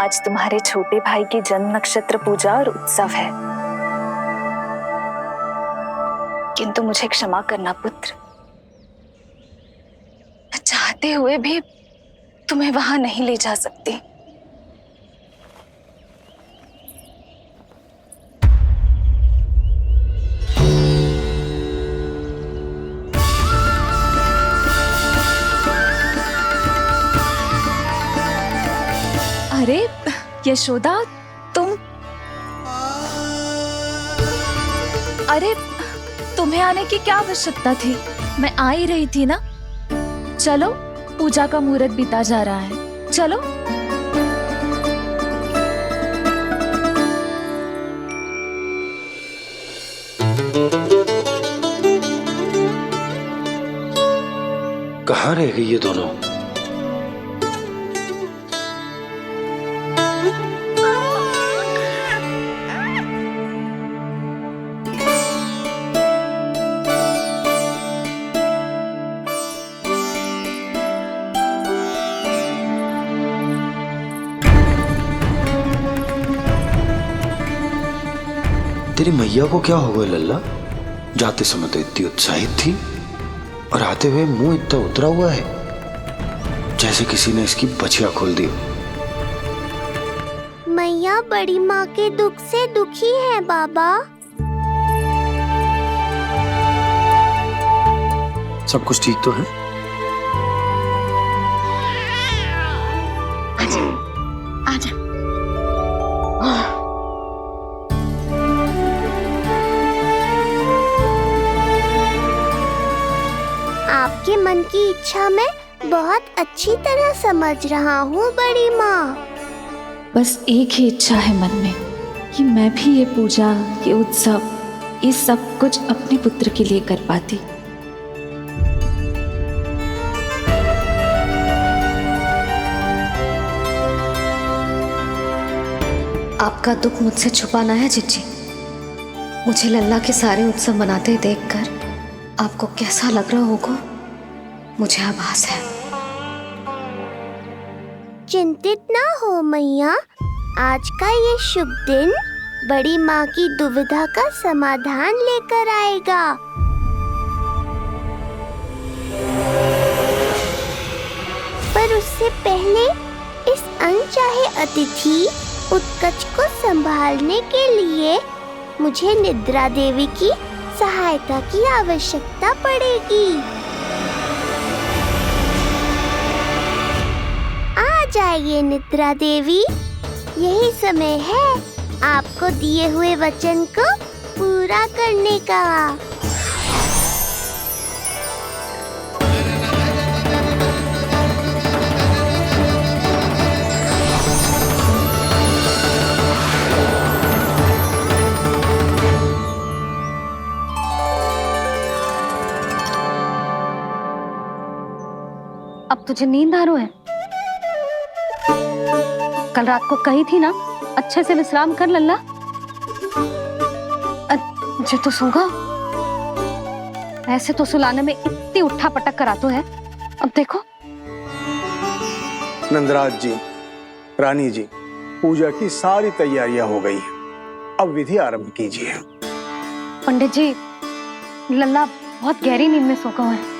आज तुम्हारे छोटे भाई की जन्म नक्षत्र पूजा और उत्सव है, किंतु मुझे क्षमा करना पुत्र, मैं चाहते हुए भी तुम्हें वहां नहीं ले जा सकती। अरे यशोदा, अरे तुम्हें आने की क्या आवश्यकता थी? मैं आ ही रही थी ना। चलो, पूजा का मुहूर्त बीता जा रहा है, चलो। कहाँ रह गई ये दोनों? तेरी मैया को क्या हो गया लल्ला? जाते समय तो इतनी उत्साहित थी और आते हुए मुंह इतना उतरा हुआ है जैसे किसी ने इसकी बचिया खोल दी। मैया बड़ी माँ के दुख से दुखी है बाबा। सब कुछ ठीक तो है? आजा। आपके मन की इच्छा मैं बहुत अच्छी तरह समझ रहा हूँ बड़ी माँ। बस एक ही इच्छा है मन में कि मैं भी ये पूजा, ये उत्सव, ये सब कुछ अपने पुत्र के लिए कर पाती। आपका दुख मुझसे छुपाना है जिज्जी। मुझे लल्ला के सारे उत्सव मनाते देखकर आपको कैसा लग रहा होगा, मुझे आभास है। चिंतित ना हो मैया, आज का ये शुभ दिन बड़ी माँ की दुविधा का समाधान लेकर आएगा। पर उससे पहले इस अनचाहे अतिथि उत्कच को संभालने के लिए मुझे निद्रा देवी की सहायता की आवश्यकता पड़ेगी। आ जाइए निद्रा देवी, यही समय है आपको दिए हुए वचन को पूरा करने का। अब तुझे नींद आ रहा है? कल रात को कही थी ना अच्छे से विश्राम कर लल्ला। जो तो सोगा, ऐसे तो सुलाने में इतनी उठा पटक कराता है। अब देखो। नंदराज जी, रानी जी, पूजा की सारी तैयारियां हो गई हैं। अब विधि आरंभ कीजिए। पंडित जी, लल्ला बहुत गहरी नींद में सो गया है।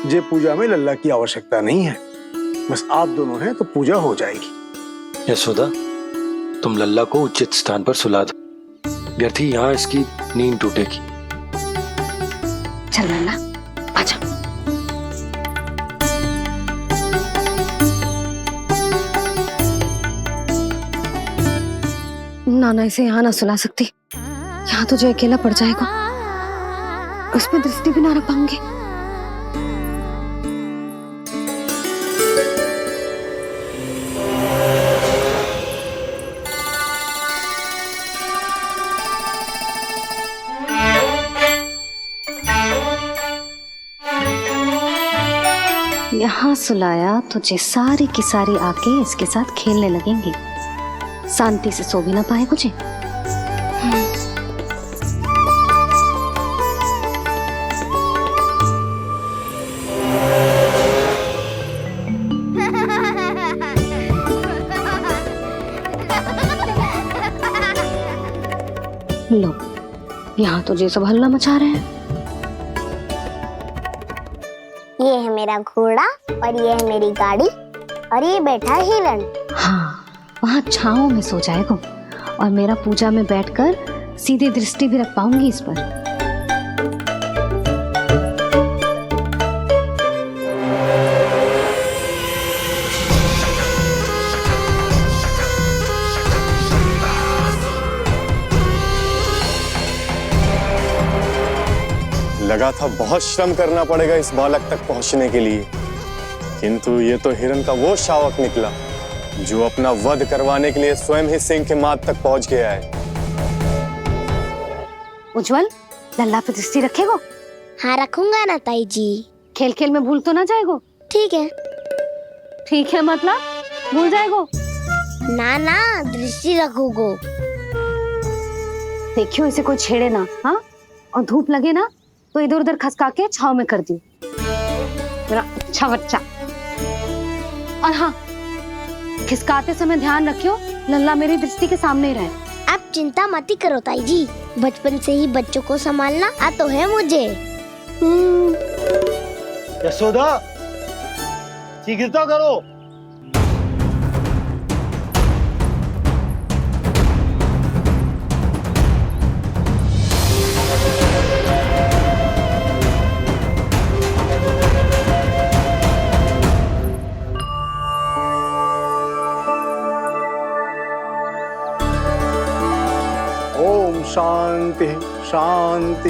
जे पूजा में लल्ला की आवश्यकता नहीं है, बस आप दोनों हैं तो पूजा हो जाएगी। यशोदा, तुम लल्ला को उचित स्थान पर सुला दो, व्यर्थ ही यहाँ इसकी नींद टूटेगी। चल लल्ला, आजा। नाना इसे यहाँ ना सुला सकती, यहाँ तो जो अकेला पड़ जाएगा, उसमें दृष्टि भी ना रख पाऊंगी। यहाँ सुलाया तो जे सारी की सारी आके इसके साथ खेलने लगेंगी, शांति से सो भी ना पाए कुछ। लो, यहाँ तो ये सब हल्ला मचा रहे हैं। ये है मेरा घोड़ा और ये है मेरी गाड़ी और ये बैठा है हिरण। हाँ, वहाँ छाँव में सो जाएगा और मेरा पूजा में बैठकर सीधी दृष्टि भी रख पाऊंगी इस पर। लगा था बहुत श्रम करना पड़ेगा इस बालक तक पहुंचने के लिए, किंतु ये तो हिरण का वो शावक निकला जो अपना वध करवाने के लिए स्वयं ही सिंह के माथ तक पहुंच गया है। उज्जवल, लल्ला पे दृष्टि रखेगो? हाँ रखूंगा ना ताई जी। खेल खेल में भूल तो ना जाएगो? ठीक है। ठीक है मतलब भूल जाएगो? ना ना, दृष्टि रखोगो। देखियो इसे कोई छेड़े ना, हाँ? और धूप लगे ना तो इधर उधर खसका के छाव में कर दी। मेरा अच्छा बच्चा। और हाँ, खिसकाते समय ध्यान रखियो लल्ला मेरी दृष्टि के सामने ही रहे। आप चिंता मत ही करो ताई जी, बचपन से ही बच्चों को संभालना आता है मुझे। यशोदा, शीघ्रता करो। ओम शांति शांति।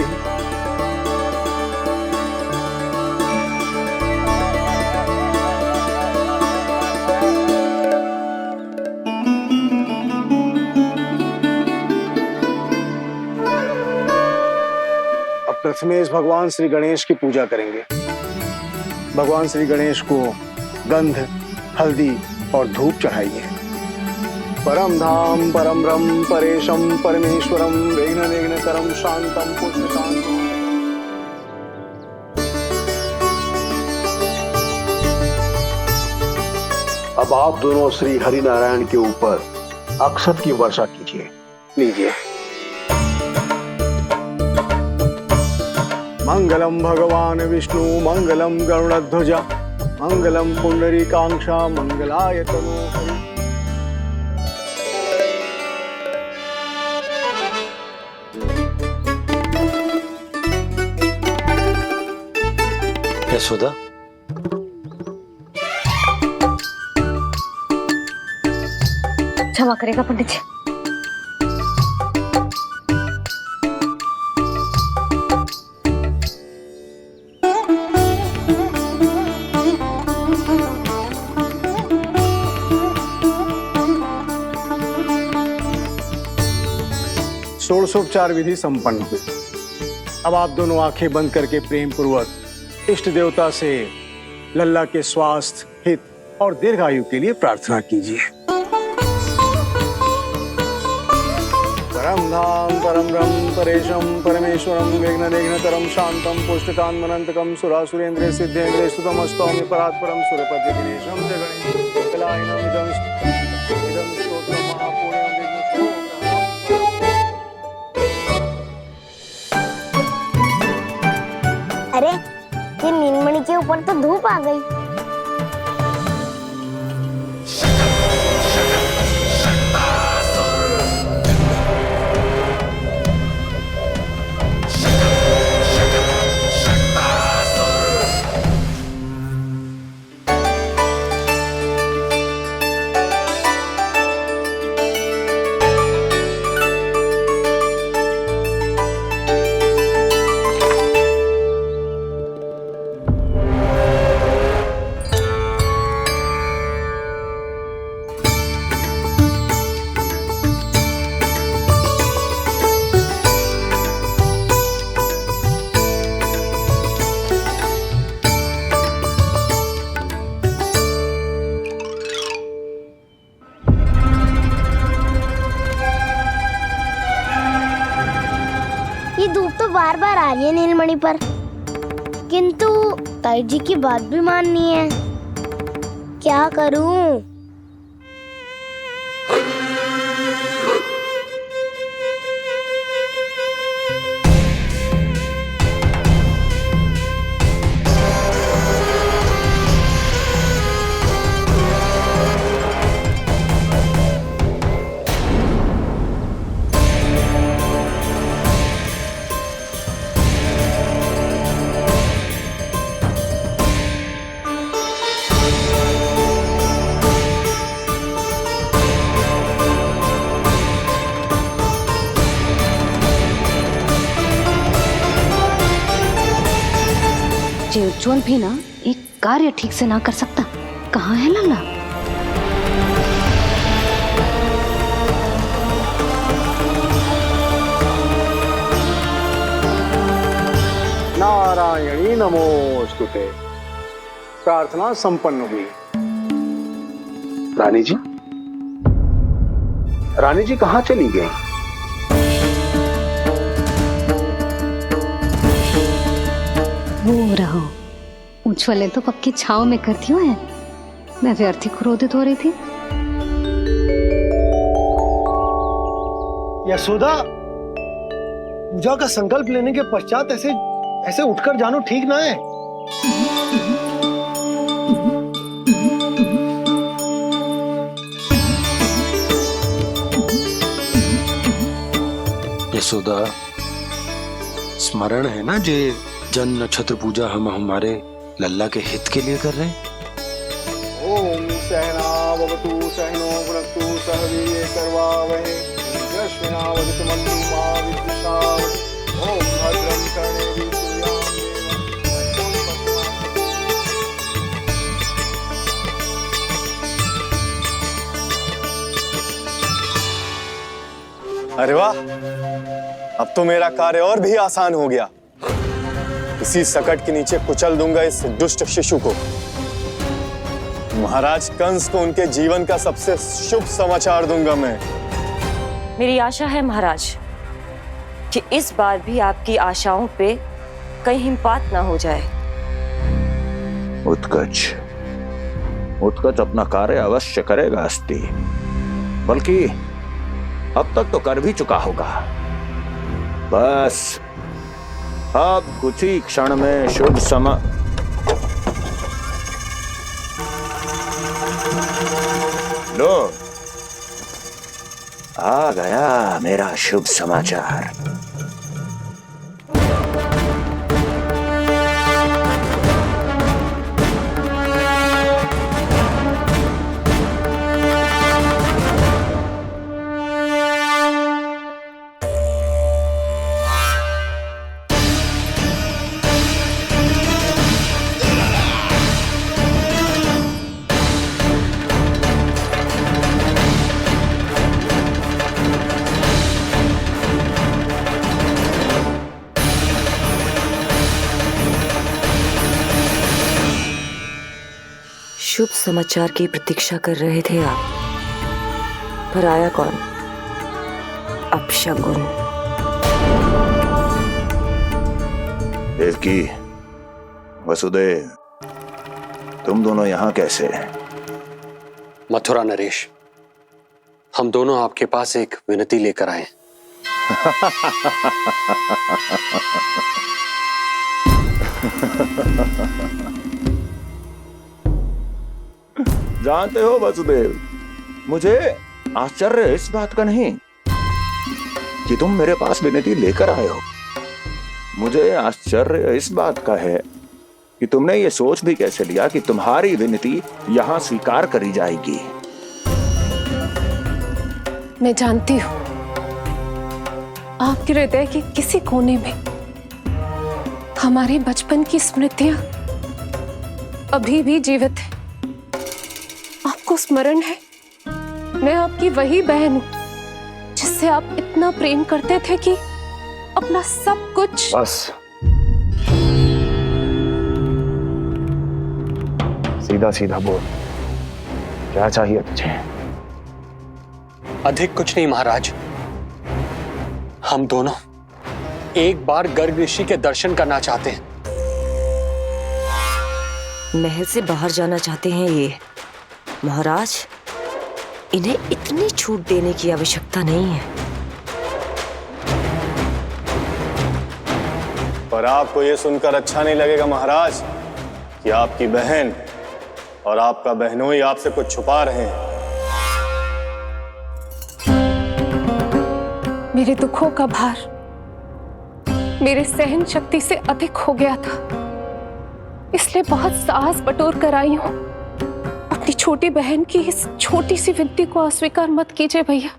अब प्रथमेश भगवान श्री गणेश की पूजा करेंगे। भगवान श्री गणेश को गंध, हल्दी और धूप चाहिए। परम धाम परम ब्रह्म परेशम परमेश्वरम विघ्न निघ्नकरम शांतम पुष्टकांतम। अब आप दोनों श्री हरि नारायण के ऊपर अक्षत की वर्षा कीजिए। लीजिए। मंगलम भगवान विष्णु मंगलम गरुड़ध्वजा मंगलम पुंडरीकाक्षा मंगलाय तनोहरि। यशोदा, क्षमा करेगा पंडित जी। षोडशोपचार विधि संपन्न हुई। अब आप दोनों आंखें बंद करके प्रेम पूर्वक इष्ट देवता से लल्ला के स्वास्थ्य, हित और दीर्घायु के लिए प्रार्थना कीजिए। परम धाम परम ब्रह्म परेशम परमेश्वरम विघ्न निघ्नकरम शांतम पुष्टकांतमनंतकम सुरासुरेंद्र सिद्धेंद्र स्तुतम स्तौम्य परात्परम सुरपति दिनेशम जगणेश कलायनम इदं स्तोत्रम महापुण्यम विघ्नशो। अरे ये नीलमणि के ऊपर तो धूप आ गई। ये धूप तो बार बार आ रही है नीलमणि पर, किंतु ताई जी की बात भी माननी है। क्या करूं? जे उज्जवल भी ना एक कार्य ठीक से ना कर सकता। कहाँ है लल्ला? नारायणी नमोस्तुते। प्रार्थना संपन्न हुई। रानी जी, रानी जी कहाँ चली गई? वो रहो, उज्जवल तो पक्की छाव में करती हूँ। मैं व्यर्थ ही क्रोधित हो रही थी। यशोदा, पूजा का संकल्प लेने के पश्चात ऐसे ऐसे उठकर जानो ठीक ना है। यशोदा, स्मरण है ना जे जन नक्षत्र पूजा हम हमारे लल्ला के हित के लिए कर रहे हैं। ओम सहना भवतु सहनो भुनक्तु सह वीर्यं करवावहै तेजस्विनावधीतमस्तु मा विद्विषावहै। ओम भद्रं कर्णेभिः सूर्यां अरे वाह, अब तो मेरा कार्य और भी आसान हो गया। इसी सकट के नीचे कुचल दूंगा इस दुष्ट शिशु को। महाराज कंस को उनके जीवन का सबसे शुभ समाचार दूंगा मैं। मेरी आशा है महाराज कि इस बार भी आपकी आशाओं पे कहीं हिमपात ना हो जाए। उत्कच उत्कच अपना कार्य अवश्य करेगा अस्ति, बल्कि अब तक तो कर भी चुका होगा। बस अब कुछ ही क्षण में शुभ समय। लो, आ गया मेरा शुभ समाचार। शुभ समाचार की प्रतीक्षा कर रहे थे आप, पर आया कौन? अपशगुन। देवकी, वसुदेव, तुम दोनों यहाँ कैसे? मथुरा नरेश, हम दोनों आपके पास एक विनती लेकर आए। जानते हो वसुदेव, मुझे आश्चर्य इस बात का नहीं कि तुम मेरे पास विनती लेकर आए हो। मुझे आश्चर्य इस बात का है कि तुमने ये सोच भी कैसे लिया कि तुम्हारी विनती यहां स्वीकार करी जाएगी। मैं जानती हूं आपके हृदय के किसी कोने में हमारे बचपन की स्मृतियां अभी भी जीवित है। आपको स्मरण है, मैं आपकी वही बहन हूं जिससे आप इतना प्रेम करते थे कि अपना सब कुछ। बस सीधा सीधा बोल, क्या चाहिए तुझे? अधिक कुछ नहीं महाराज, हम दोनों एक बार गर्ग ऋषि के दर्शन करना चाहते हैं। महल से बाहर जाना चाहते हैं ये। महाराज, इन्हें इतनी छूट देने की आवश्यकता नहीं है। पर आपको यह सुनकर अच्छा नहीं लगेगा महाराज कि आपकी बहन और आपका बहनोई आपसे कुछ छुपा रहे हैं। मेरे दुखों का भार मेरे सहन शक्ति से अधिक हो गया था, इसलिए बहुत साहस बटोर कर आई हूं। अपनी छोटी बहन की इस छोटी सी विनती को अस्वीकार मत कीजिए भैया।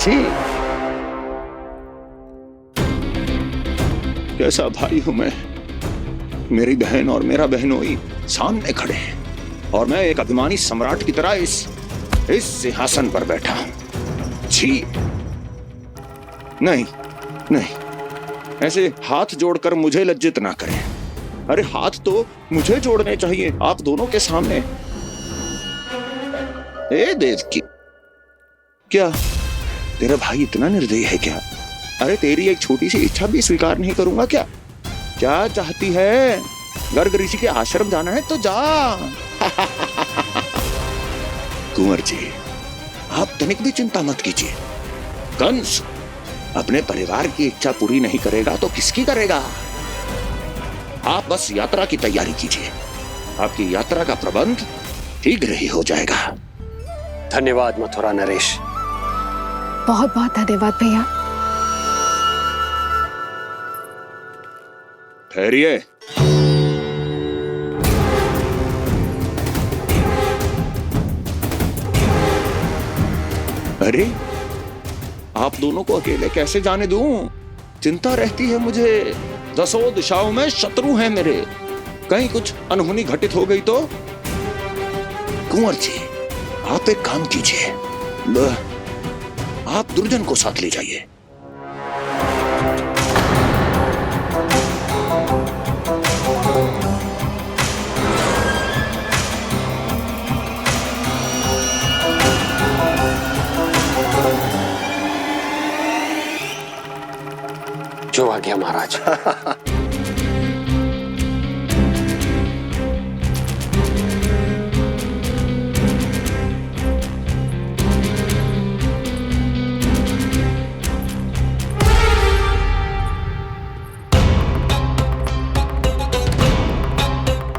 छी। कैसा भाई हूं मैं। मेरी बहन और मेरा बहनोई सामने खड़े हैं और मैं एक अभिमानी सम्राट की तरह इस सिंहासन पर बैठा हूं। छी। नहीं नहीं, ऐसे हाथ जोड़कर मुझे लज्जित ना करें। अरे हाथ तो मुझे जोड़ने चाहिए आप दोनों के सामने। ए देवकी, क्या तेरा भाई इतना निर्दयी है क्या? अरे तेरी एक छोटी सी इच्छा भी स्वीकार नहीं करूंगा क्या? क्या चाहती है? गर्ग ऋषि के आश्रम जाना है तो जा। कुंवर जी, आप तनिक भी चिंता मत कीजिए। कंस अपने परिवार की इच्छा पूरी नहीं करेगा तो किसकी करेगा? आप बस यात्रा की तैयारी कीजिए। आपकी यात्रा का प्रबंध शीघ्र ही हो जाएगा। धन्यवाद मथुरा नरेश। बहुत बहुत धन्यवाद भैया। ठहरिए। अरे आप दोनों को अकेले कैसे जाने दूं? चिंता रहती है मुझे। दसों दिशाओं में शत्रु हैं मेरे। कहीं कुछ अनहोनी घटित हो गई तो? कुंवर जी, आप एक काम कीजिए, आप दुर्जन को साथ ले जाइए। जो आ गया महाराज।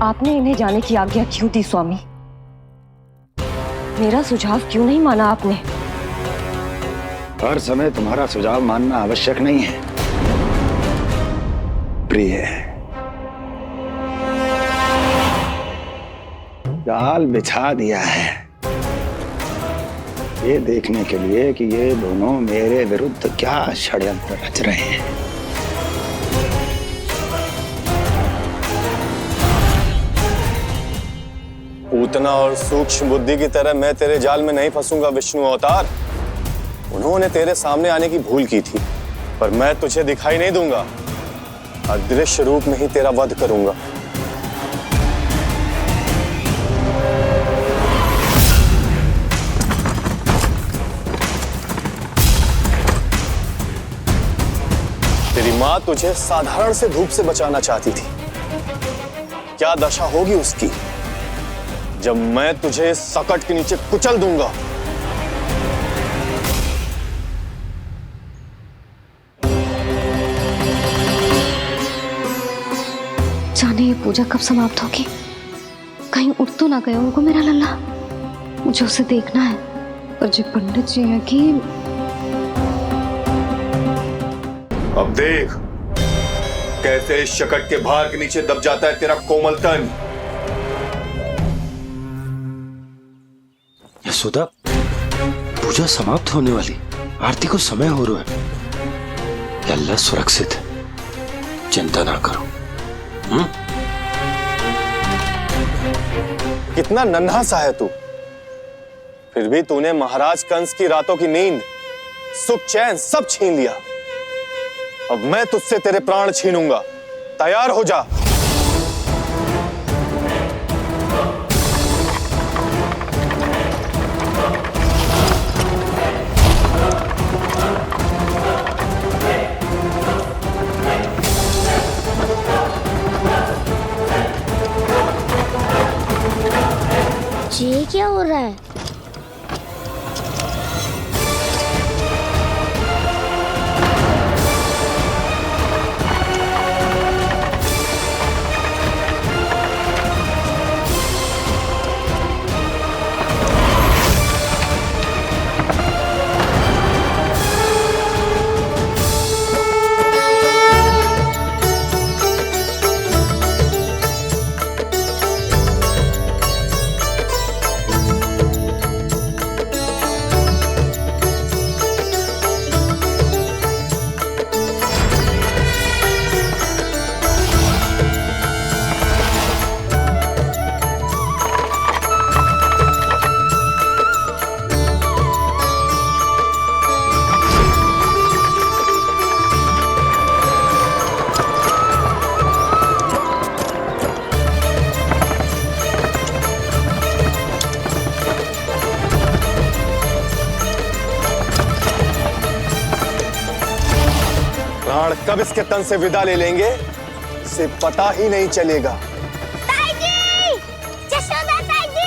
आपने इन्हें जाने की आज्ञा क्यों दी स्वामी? मेरा सुझाव क्यों नहीं माना आपने? हर समय तुम्हारा सुझाव मानना आवश्यक नहीं है प्रिय। जाल बिछा दिया है ये देखने के लिए कि ये दोनों मेरे विरुद्ध क्या षड्यंत्र रच रहे हैं। पूतना और सूक्ष्म बुद्धि की तरह मैं तेरे जाल में नहीं फंसूंगा विष्णु अवतार। उन्होंने तेरे सामने आने की भूल की थी, पर मैं तुझे दिखाई नहीं दूंगा। अदृश्य रूप में ही तेरा वध करूंगा। तेरी मां तुझे साधारण से धूप से बचाना चाहती थी। क्या दशा होगी उसकी जब मैं तुझे इस सकट के नीचे कुचल दूंगा। जाने ये पूजा कब समाप्त होगी? कहीं उठ तो ना गया उनको मेरा लल्ला। मुझे उसे देखना है। पर जो पंडित जी है कि अब देख कैसे इस शकट के भार के नीचे दब जाता है तेरा कोमल तन। यशोदा, पूजा समाप्त होने वाली, आरती को समय हो रहा है। अल्लाह सुरक्षित है, चिंता ना करो। कितना नन्हा सा है तू, फिर भी तूने महाराज कंस की रातों की नींद, सुख चैन सब छीन लिया। अब मैं तुझसे तेरे प्राण छीनूंगा। तैयार हो जा। ये क्या हो रहा है? प्राण कब इसके तन से विदा ले लेंगे इसे पता ही नहीं चलेगा। ताई जी! जशोदा ताई जी!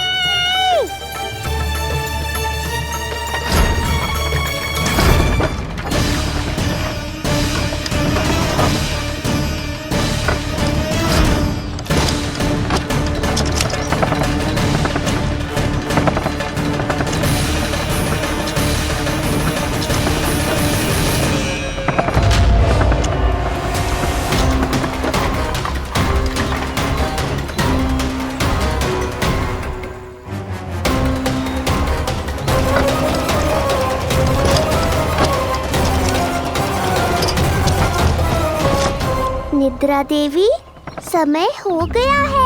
निद्रा देवी, समय हो गया है।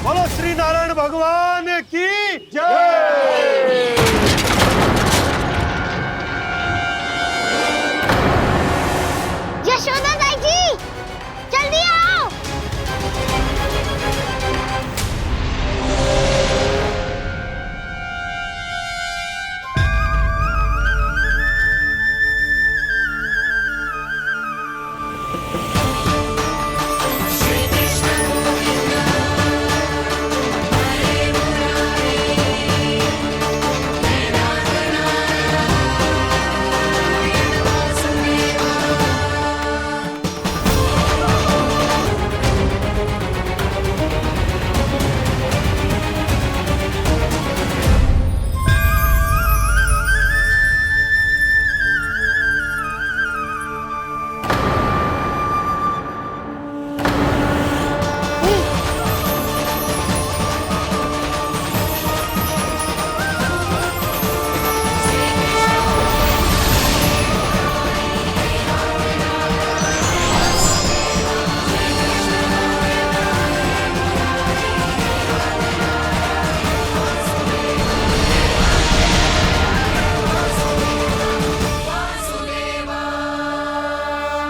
बोलो श्री नारायण भगवान की जय। यशोदा ताई जी, जल्दी आओ।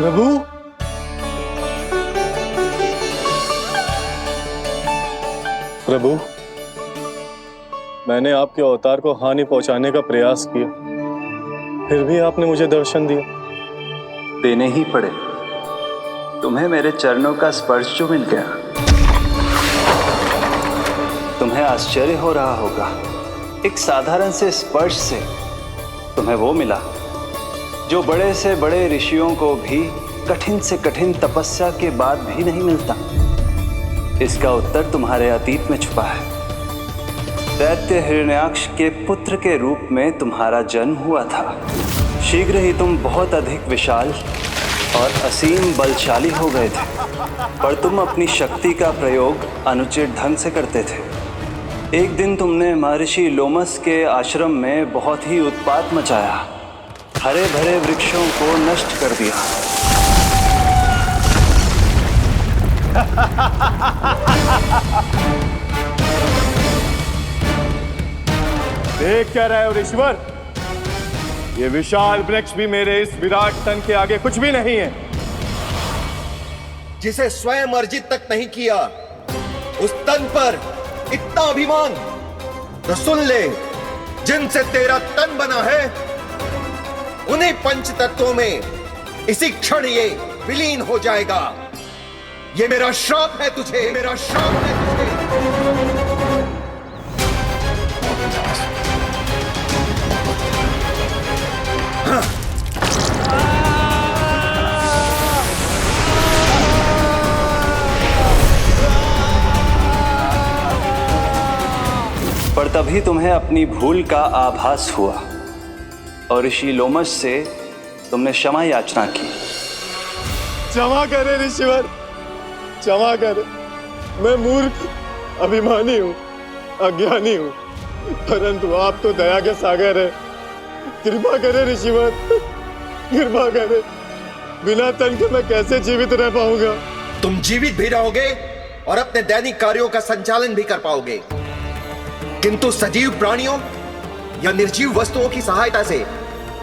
प्रभु, प्रभु, मैंने आपके अवतार को हानि पहुंचाने का प्रयास किया, फिर भी आपने मुझे दर्शन दिया। देने ही पड़े। तुम्हें मेरे चरणों का स्पर्श जो मिल गया, तुम्हें आश्चर्य हो रहा होगा। एक साधारण से स्पर्श से तुम्हें वो मिला जो बड़े से बड़े ऋषियों को भी कठिन से कठिन तपस्या के बाद भी नहीं मिलता। इसका उत्तर तुम्हारे अतीत में छुपा है। दैत्य हिरण्याक्ष के पुत्र के रूप में तुम्हारा जन्म हुआ था। शीघ्र ही तुम बहुत अधिक विशाल और असीम बलशाली हो गए थे, पर तुम अपनी शक्ति का प्रयोग अनुचित ढंग से करते थे। एक दिन तुमने महर्षि लोमस के आश्रम में बहुत ही उत्पात मचाया, हरे भरे वृक्षों को नष्ट कर दिया। देख क्या रहे हो ऋषिवर? ये विशाल वृक्ष भी मेरे इस विराट तन के आगे कुछ भी नहीं है। जिसे स्वयं अर्जित तक नहीं किया, उस तन पर इतना अभिमान, तो सुन ले, जिनसे तेरा तन बना है उन्हीं पंच तत्वों में इसी क्षण ये विलीन हो जाएगा। ये मेरा श्राप है तुझे, मेरा श्राप है तुझे। पर तभी तुम्हें अपनी भूल का आभास हुआ और ऋषि लोमस से तुमने क्षमा याचना की। क्षमा करे ऋषिवर, क्षमा कर, मैं मूर्ख, अभिमानी हूँ, अज्ञानी हूँ, परंतु आप तो दया के सागर है। कृपा करे ऋषिवर, कृपा करे। बिना तन के मैं कैसे जीवित रह पाऊंगा? तुम जीवित भी रहोगे और अपने दैनिक कार्यों का संचालन भी कर पाओगे, किंतु सजीव प्राणियों या निर्जीव वस्तुओं की सहायता से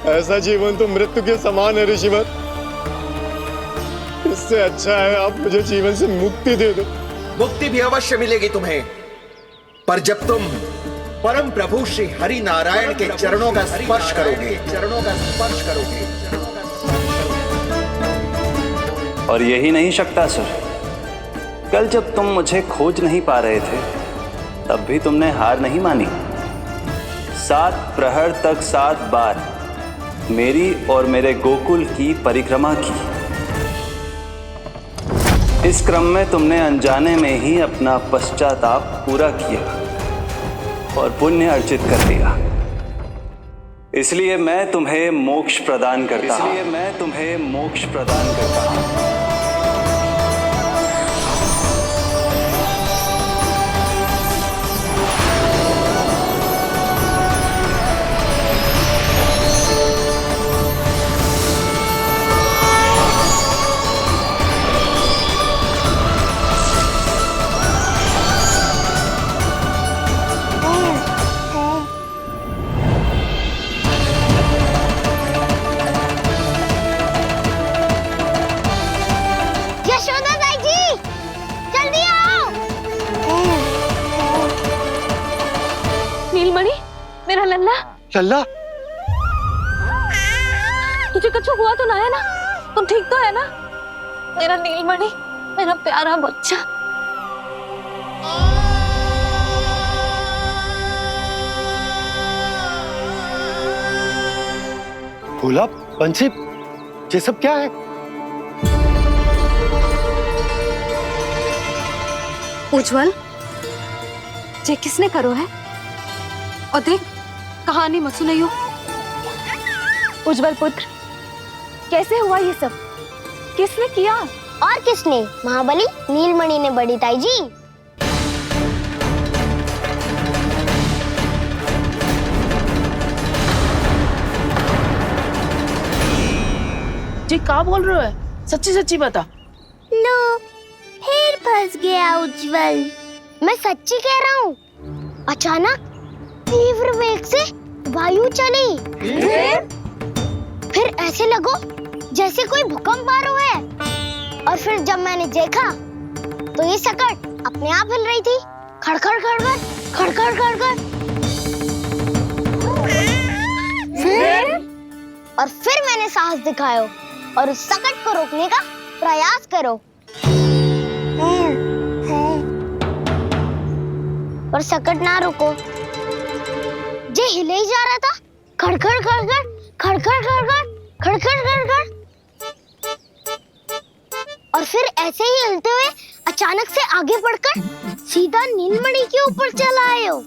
ऐसा जीवन तो मृत्यु के समान है ऋषिवर। इससे अच्छा है आप मुझे जीवन से मुक्ति दे दो। मुक्ति भी अवश्य मिलेगी तुम्हें, पर जब तुम परम प्रभु श्री हरि नारायण के चरणों का स्पर्श करोगे, चरणों का स्पर्श करोगे। और यही नहीं शक्तासुर, कल जब तुम मुझे खोज नहीं पा रहे थे तब भी तुमने हार नहीं मानी। 7 प्रहर तक 7 बार मेरी और मेरे गोकुल की परिक्रमा की। इस क्रम में तुमने अनजाने में ही अपना पश्चाताप पूरा किया और पुण्य अर्जित कर लिया। इसलिए मैं तुम्हें मोक्ष प्रदान करता हूं। इसलिए मैं तुम्हें मोक्ष प्रदान करता हूं। मेरा लल्ला, लल्ला, तुझे कुछ हुआ तो ना है ना? तुम ठीक तो है ना? मेरा नीलमणि, मेरा प्यारा बच्चा। भोला, बंसी, ये सब क्या है? उज्जवल, ये किसने करो है? और देख, कहानी मत सुनाइयो। उज्जवल पुत्र, कैसे हुआ ये सब? किसने किया? और किसने? महाबली नीलमणि ने, बड़ी ताई जी। जी क्या बोल रहे हो? सच्ची सच्ची बता। लो, फिर फंस गया उज्जवल। मैं सच्ची कह रहा हूँ। अचानक तीव्र वेग से वायु चली। फिर ऐसे लगो जैसे कोई भूकंप आ रहा है। और फिर जब मैंने देखा तो ये सकट अपने आप हिल रही थी, खड़खड़ खड़खड़ खड़खड़ खड़खड़। फिर मैंने साहस दिखाया और उस सकट को रोकने का प्रयास करो, पर सकट ना रुको। जे हिले ही जा रहा था, खड़खड़ खड़खड़ खड़खड़ खड़खड़ खड़खड़ खड़खड़। और फिर ऐसे ही हिलते हुए अचानक से आगे बढ़कर सीधा नीलमणि के ऊपर चला आए हो।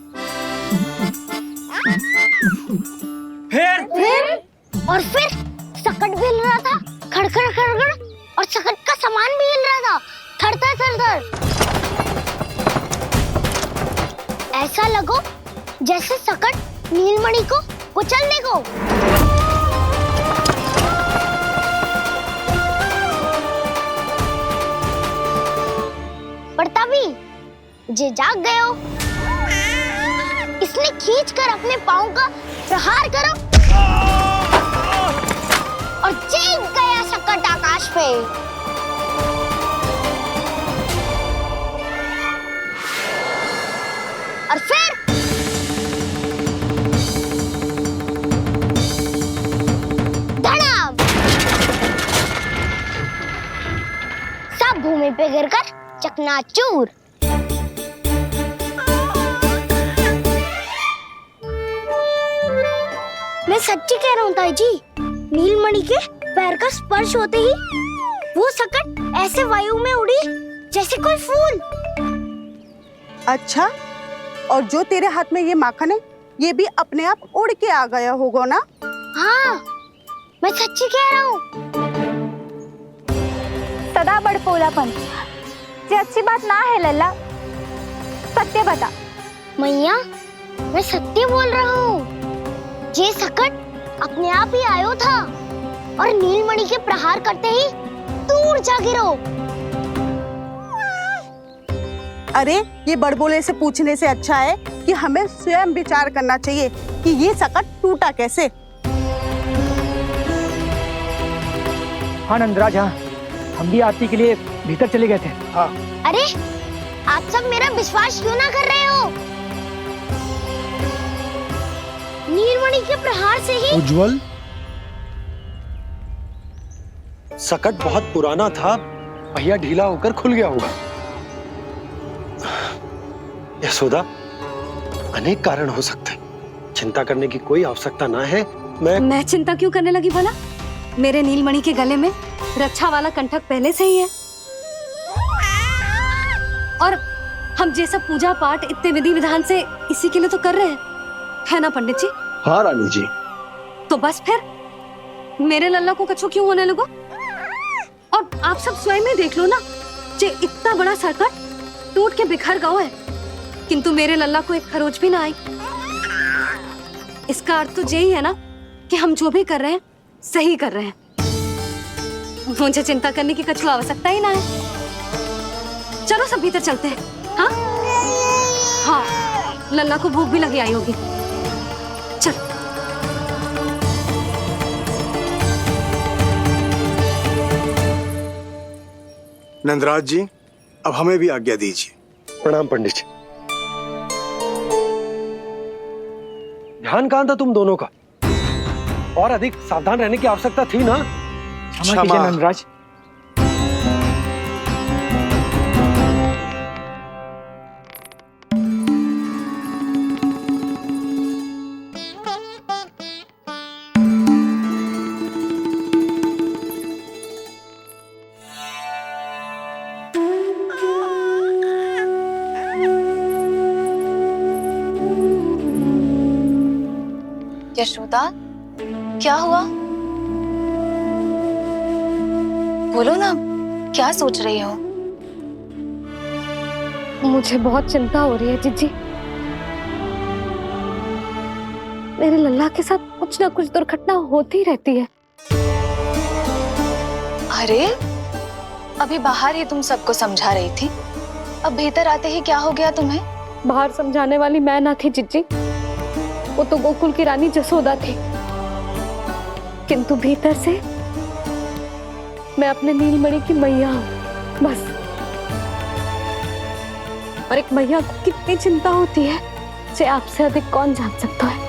और फिर सकट भी हिल रहा था, खड़खड़ खड़खड़, और सकट का सामान भी हिल रहा था, थरथर थरथर। ऐसा लगो जैसे सकट नीलमणि को कुचलने को। पर तभी जे जाग गए हो। इसने खींचकर अपने पांव का प्रहार करो और चीख गया सकट आकाश पे। और फिर धड़ाम, सब भूमि पे गिरकर चकनाचूर। मैं सच्ची कह रहा हूँ ताई जी, नीलमणि के पैर का स्पर्श होते ही वो सकट ऐसे वायु में उड़ी जैसे कोई फूल। अच्छा, और जो तेरे हाथ में ये माखन है, ये भी अपने आप उड़ के आ गया होगा ना? हाँ, मैं सच्ची कह रहा हूँ। सदा बड़पोलापन, ये अच्छी बात ना है लल्ला। सत्य बता। मैया, मैं सत्य बोल रहा हूँ। ये सकट अपने आप ही आयो था और नीलमणि के प्रहार करते ही दूर जा गिरो। अरे ये बड़बोले से पूछने से अच्छा है कि हमें स्वयं विचार करना चाहिए कि ये सकट टूटा कैसे। हाँ नंदराज, हाँ हम भी आरती के लिए भीतर चले गए थे। हाँ। अरे आप सब मेरा विश्वास क्यों ना कर रहे हो? नीलमणि के प्रहार से ही उज्जवल, सकट बहुत पुराना था, पहिया ढीला होकर खुल गया होगा। यशोदा, अनेक कारण हो सकते हैं, चिंता करने की कोई आवश्यकता ना है। मैं चिंता क्यों करने लगी भला? मेरे नीलमणि के गले में रक्षा वाला कंठक पहले से ही है, और हम जैसा पूजा पाठ इतने विधि विधान से इसी के लिए तो कर रहे हैं, है ना पंडित जी? हाँ रानी जी। तो बस फिर मेरे लल्ला को कछु क्यों होने लगो? और आप सब स्वयं ही देख लो ना, जे इतना बड़ा सकट टूट के बिखर गया है, किंतु मेरे लल्ला को एक खरोच भी ना आई। इसका अर्थ तो यही है ना कि हम जो भी कर रहे हैं सही कर रहे हैं। मुझे चिंता करने की कछु आवश्यकता ही ना है। चलो सब भीतर चलते हैं। हाँ हाँ, लल्ला को भूख भी लगी आई होगी। चल। नंदराज जी, अब हमें भी आज्ञा दीजिए। प्रणाम पंडित जी। ध्यान कहाँ था तुम दोनों का? और अधिक सावधान रहने की आवश्यकता थी ना? क्षमा कीजिए नंदराज। यशोदा, क्या हुआ? बोलो ना, क्या सोच रही हो? मुझे बहुत चिंता हो रही है जीजी। मेरे लल्ला के साथ कुछ ना कुछ दुर्घटना होती रहती है। अरे, अभी बाहर ही तुम सबको समझा रही थी, अब भीतर आते ही क्या हो गया तुम्हें? बाहर समझाने वाली मैं ना थी जीजी, वो तो गोकुल की रानी जसोदा थी, किंतु भीतर से मैं अपने नीलमणि की मैया हूँ, बस। और एक मैया को कितनी चिंता होती है, इसे आपसे अधिक कौन जान सकता है।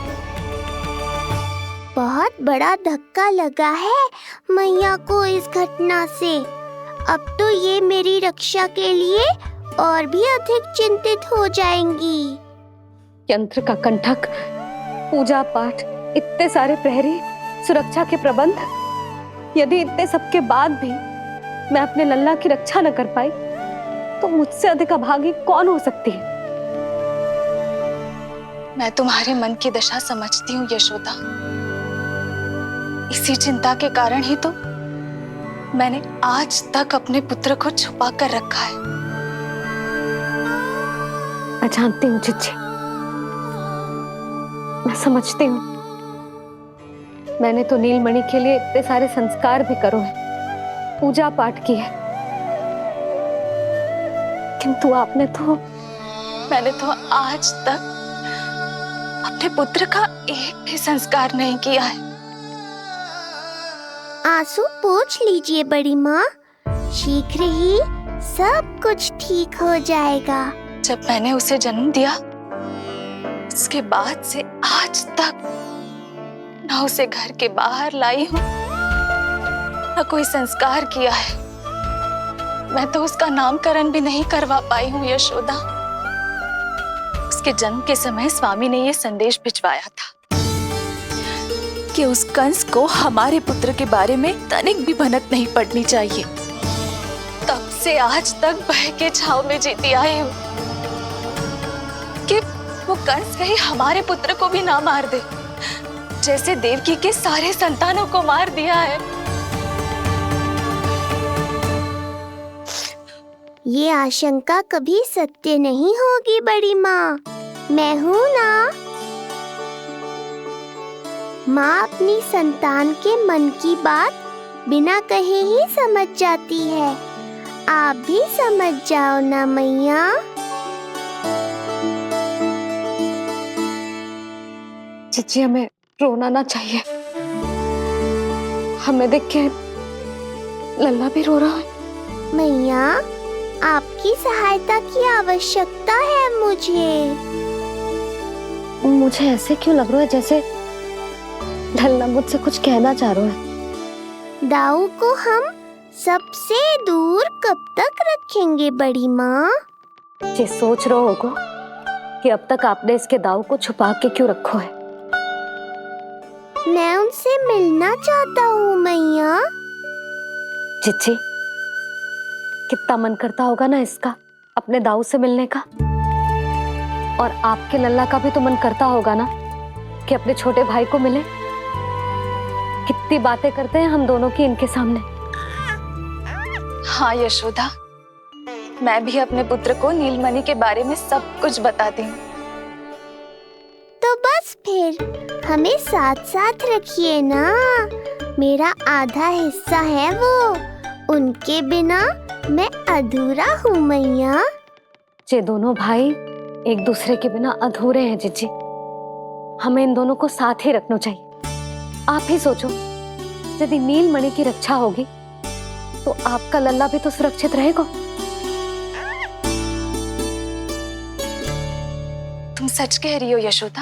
बहुत बड़ा धक्का लगा है मैया को इस घटना से। अब तो ये मेरी रक्षा के लिए और भी अधिक चिंतित हो जाएंगी। यंत्र का कंठक, पूजा पाठ, इतने सारे प्रहरी, सुरक्षा के प्रबंध, यदि इतने सबके बाद भी मैं अपने लल्ला की रक्षा न कर पाई तो मुझसे अधिक अभागी कौन हो सकती है? मैं तुम्हारे मन की दशा समझती हूँ यशोदा। इसी चिंता के कारण ही तो मैंने आज तक अपने पुत्र को छुपा कर रखा है। मैं जानती हूँ जीजी, मैं समझती हूँ। मैंने तो नीलमणि के लिए इतने सारे संस्कार भी करो है, पूजा पाठ की है, किंतु मैंने तो आज तक अपने पुत्र का एक भी संस्कार नहीं किया है। आंसू पोंछ लीजिए बड़ी माँ, शीघ्र ही सब कुछ ठीक हो जाएगा। जब मैंने उसे जन्म दिया, उसके बाद से आज तक न उसे घर के बाहर लाई हूं, न कोई संस्कार किया है। मैं तो उसका नामकरण भी नहीं करवा पाई हूँ यशोदा। उसके जन्म के समय स्वामी ने ये संदेश भिजवाया था कि उस कंस को हमारे पुत्र के बारे में तनिक भी भनक नहीं पड़नी चाहिए। तब से आज तक भय के छाव में जीती आई हूँ कि वो कंस कहीं हमारे पुत्र को भी ना मार दे, जैसे देवकी के सारे संतानों को मार दिया है। ये आशंका कभी सत्य नहीं होगी बड़ी माँ, मैं हूँ ना। माँ अपनी संतान के मन की बात बिना कहे ही समझ जाती है। आप भी समझ जाओ ना मैया। जीजी हमें रोना ना चाहिए। हमें देख के लल्ला भी रो रहा है। मैया, आपकी सहायता की आवश्यकता है मुझे। मुझे ऐसे क्यों लग रहा है जैसे लल्ला मुझसे कुछ कहना चाह रहा है। दाऊ को हम सबसे दूर कब तक रखेंगे बड़ी माँ? ये सोच रहा होगा कि अब तक आपने इसके दाऊ को छुपा के क्यों रखो है। मैं उनसे मिलना चाहता हूँ मैया। चिच्ची, कितना मन करता होगा ना इसका अपने दाऊ से मिलने का। और आपके लल्ला का भी तो मन करता होगा ना कि अपने छोटे भाई को मिले। कितनी बातें करते हैं हम दोनों की इनके सामने। हाँ यशोदा, मैं भी अपने पुत्र को नीलमणि के बारे में सब कुछ बताती हूँ। तो बस फिर हमें साथ साथ रखिए ना। मेरा आधा हिस्सा है वो, उनके बिना मैं अधूरा हूँ मैया। ये दोनों भाई एक दूसरे के बिना अधूरे हैं जीजी। हमें इन दोनों को साथ ही रखना चाहिए। आप ही सोचो, यदि नीलमणि की रक्षा होगी तो आपका लल्ला भी तो सुरक्षित रहेगा। तुम सच कह रही हो यशोदा।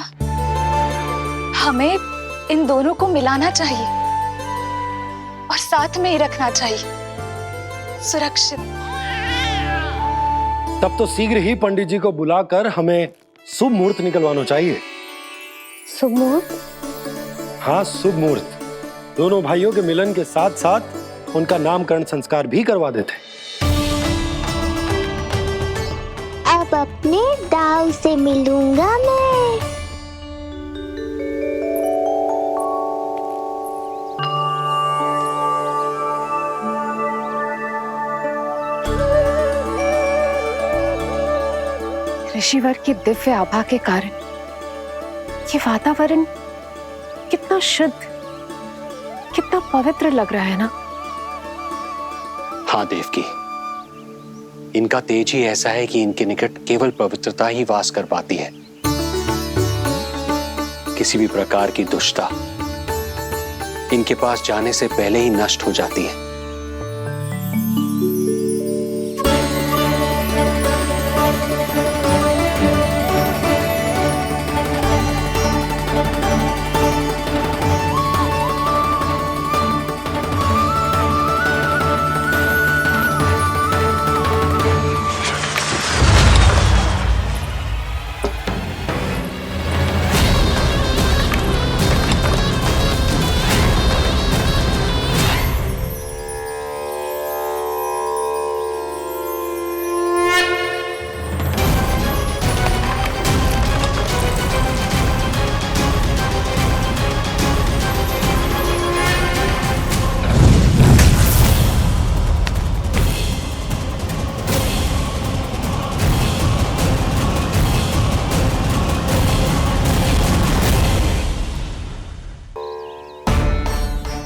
हमें इन दोनों को मिलाना चाहिए और साथ में ही रखना चाहिए, सुरक्षित। तब तो शीघ्र ही पंडित जी को बुलाकर हमें शुभ मुहूर्त निकलवाना चाहिए। शुभ मुहूर्त? हाँ, शुभ मुहूर्त। दोनों भाइयों के मिलन के साथ साथ उनका नामकरण संस्कार भी करवा देते। अब अपने दाऊ से मिलूंगा मैं। ऋषिवर की दिव्य आभा के कारण ये वातावरण कितना शुद्ध, कितना पवित्र लग रहा है ना। हाँ देवकी, इनका तेज ही ऐसा है कि इनके निकट केवल पवित्रता ही वास कर पाती है। किसी भी प्रकार की दुष्टता इनके पास जाने से पहले ही नष्ट हो जाती है।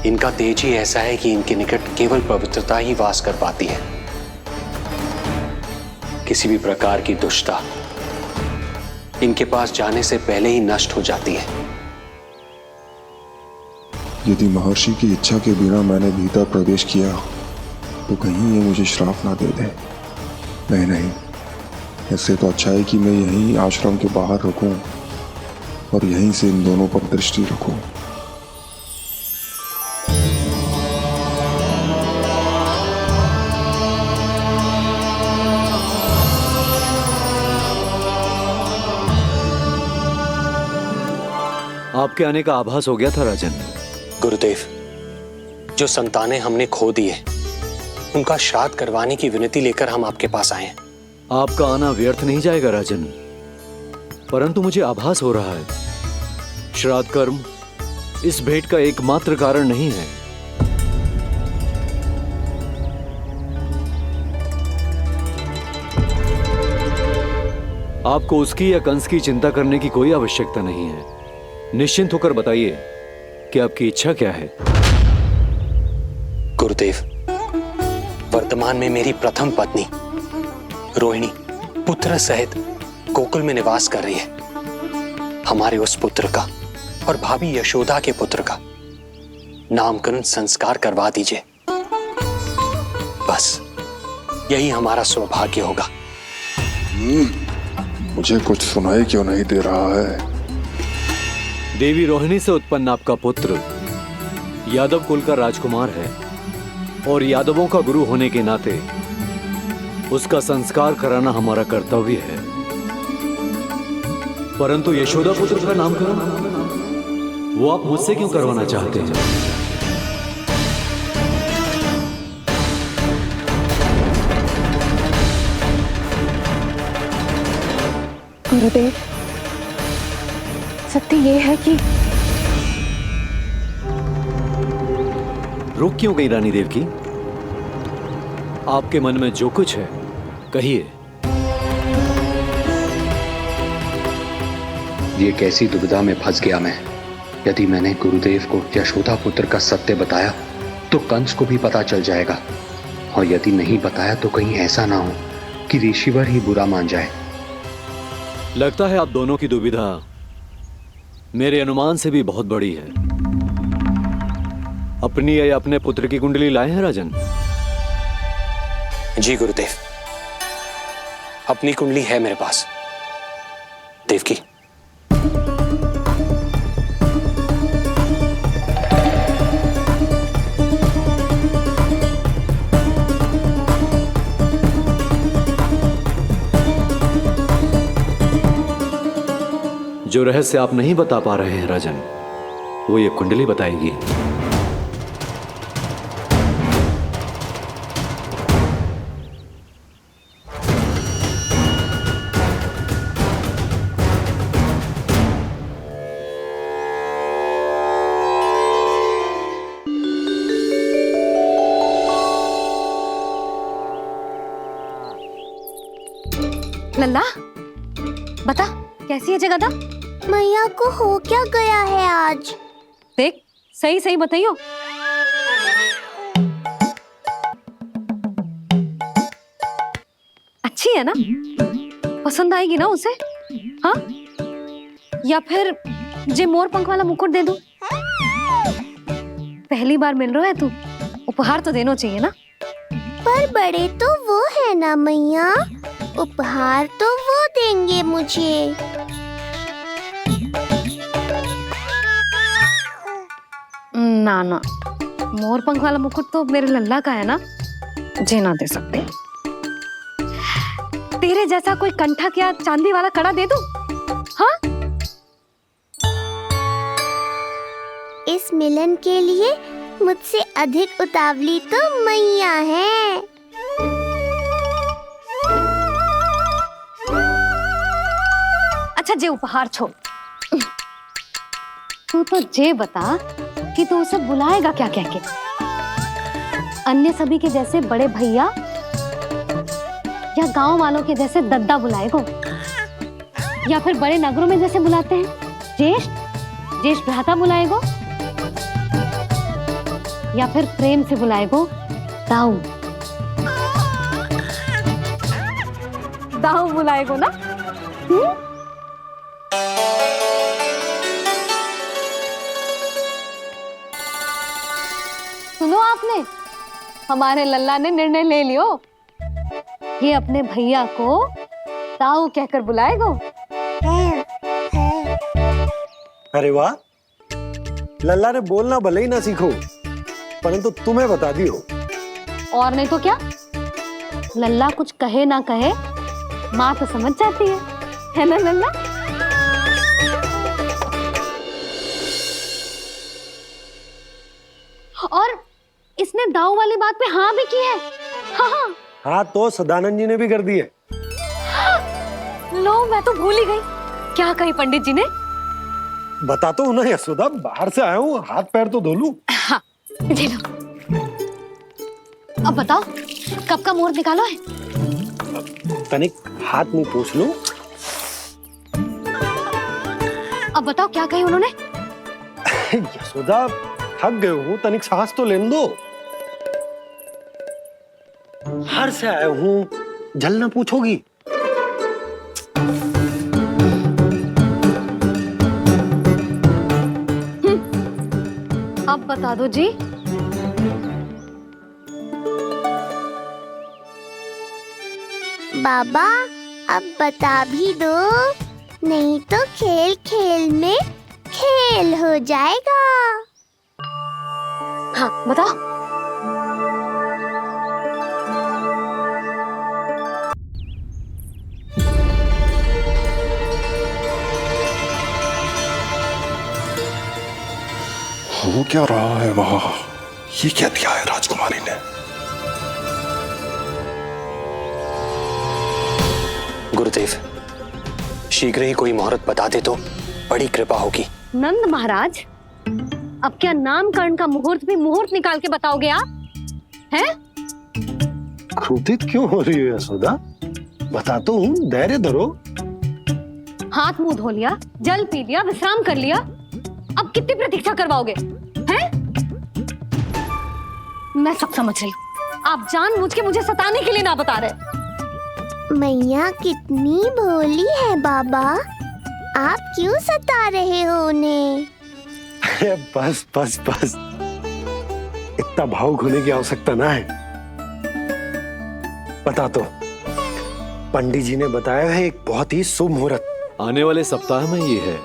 इनका तेज ही ऐसा है कि इनके निकट केवल पवित्रता ही वास कर पाती है। किसी भी प्रकार की दुष्टता इनके पास जाने से पहले ही नष्ट हो जाती है। यदि महर्षि की इच्छा के बिना मैंने भीतर प्रवेश किया तो कहीं ये मुझे श्राप ना दे दे। नहीं, इससे तो अच्छा है कि मैं यहीं आश्रम के बाहर रुकूं और यहीं से इन दोनों पर दृष्टि रखूं। आपके आने का आभास हो गया था राजन। गुरुदेव, जो संतानें हमने खो दी है उनका श्राद्ध करवाने की विनती लेकर हम आपके पास आए हैं। आपका आना व्यर्थ नहीं जाएगा राजन, परंतु मुझे आभास हो रहा है श्राद्ध कर्म इस भेंट का एकमात्र कारण नहीं है। आपको उसकी या कंस की चिंता करने की कोई आवश्यकता नहीं है। निश्चिंत होकर बताइए कि आपकी इच्छा क्या है। गुरुदेव, वर्तमान में मेरी प्रथम पत्नी रोहिणी पुत्र सहित गोकुल में निवास कर रही है। हमारे उस पुत्र का और भाभी यशोदा के पुत्र का नामकरण संस्कार करवा दीजिए। बस यही हमारा सौभाग्य होगा। मुझे कुछ सुनाई क्यों नहीं दे रहा है? देवी रोहिणी से उत्पन्न आपका पुत्र यादव कुल का राजकुमार है और यादवों का गुरु होने के नाते उसका संस्कार कराना हमारा कर्तव्य है। परंतु यशोदा पुत्र का नामकरण वो आप मुझसे क्यों करवाना चाहते हैं? गुरुदेव, सत्य ये है कि रुक क्यों गई रानी देव की? आपके मन में जो कुछ है कहिए। ये कैसी दुविधा में फंस गया मैं। यदि मैंने गुरुदेव को यशोदा पुत्र का सत्य बताया तो कंस को भी पता चल जाएगा, और यदि नहीं बताया तो कहीं ऐसा ना हो कि ऋषिवर ही बुरा मान जाए। लगता है आप दोनों की दुविधा मेरे अनुमान से भी बहुत बड़ी है। अपनी या अपने पुत्र की कुंडली लाए हैं राजन? जी गुरुदेव, अपनी कुंडली है मेरे पास। देवकी, जो रहस्य आप नहीं बता पा रहे हैं राजन, वो ये कुंडली बताएगी। लल्ला, बता कैसी है जगदा? मैया को हो क्या गया है आज? देख, सही सही बताइयो। अच्छी है ना? पसंद आएगी ना उसे? हाँ? या फिर जे मोर पंख वाला मुकुट दे दूं? पहली बार मिल रहा है तू, उपहार तो देना चाहिए ना? पर बड़े तो वो है ना मैया, उपहार तो वो देंगे मुझे। ना ना, मोर पंख वाला मुकुट तो मेरे लल्ला का है ना, जे ना दे सकते। तेरे जैसा कोई कंठक या चांदी वाला कड़ा दे दूं? हाँ? इस मिलन के लिए मुझसे अधिक उतावली तो मैया है। अच्छा, जे उपहार छोड़, तू तो जे बता कि तू उसे बुलाएगा क्या कह के? अन्य सभी के जैसे बड़े भैया या गांव वालों के जैसे दद्दा बुलाएगो, या फिर बड़े नगरों में जैसे बुलाते हैं ज्येष्ठ भ्राता बुलाएगो, या फिर प्रेम से बुलाएगो दाऊ बुलाएगो ना? सुनो आपने, हमारे लल्ला ने निर्णय ले लियो, ये अपने भैया को ताऊ कहकर बुलाएगो। अरे वाह, लल्ला ने बोलना भले ही ना सीखो, परंतु तुम्हें बता दियो। और नहीं तो क्या, लल्ला कुछ कहे ना कहे माँ तो समझ जाती है ना लल्ला? और इसने दाऊ वाली बात पे हाँ भी की है। हाँ, हाँ तो सदानंद जी ने भी कर दी है। लो, मैं तो भूल ही गई। क्या कही पंडित जी ने? बता तो ना यशोदा, बाहर से आया हूँ, हाथ पैर तो धो लूं। हाँ, ये लो। अब बताओ, कब का मुहूर्त निकालो है? तनिक हाथ मुंह पूछ लूं। अब बताओ क्या कही उन्होंने? यशोदा थक गए हूँ, तनिक सांस तो लेने दो। हार से आया हूँ, जल ना पूछोगी? अब बता दो जी। बाबा अब बता भी दो, नहीं तो खेल खेल में खेल हो जाएगा। हाँ बताओ। हो क्या रहा है वहां? ये क्या दिया है राजकुमारी ने? गुरुदेव, शीघ्र ही कोई मुहूर्त बता दे तो बड़ी कृपा होगी। नंद महाराज, अब क्या नामकरण का मुहूर्त भी मुहूर्त निकाल के बताओगे आप? हैं? क्रोधित क्यों हो रही हो यशोदा? बताता हूँ, धैर्य धरो। हाथ मुंह धो लिया, जल पी लिया, विश्राम कर लिया, अब कितनी प्रतीक्षा करवाओगे? हैं? मैं सब समझ रही हूँ, आप जानबूझ के मुझे सताने के लिए ना बता रहे। मैया कितनी भोली है बाबा, आप क्यों सता रहे हो उन्हें? बस बस बस, इतना भावुक होने की आवश्यकता ना है। बता तो, पंडित जी ने बताया है एक बहुत ही शुभ मुहूर्त आने वाले सप्ताह में ये है।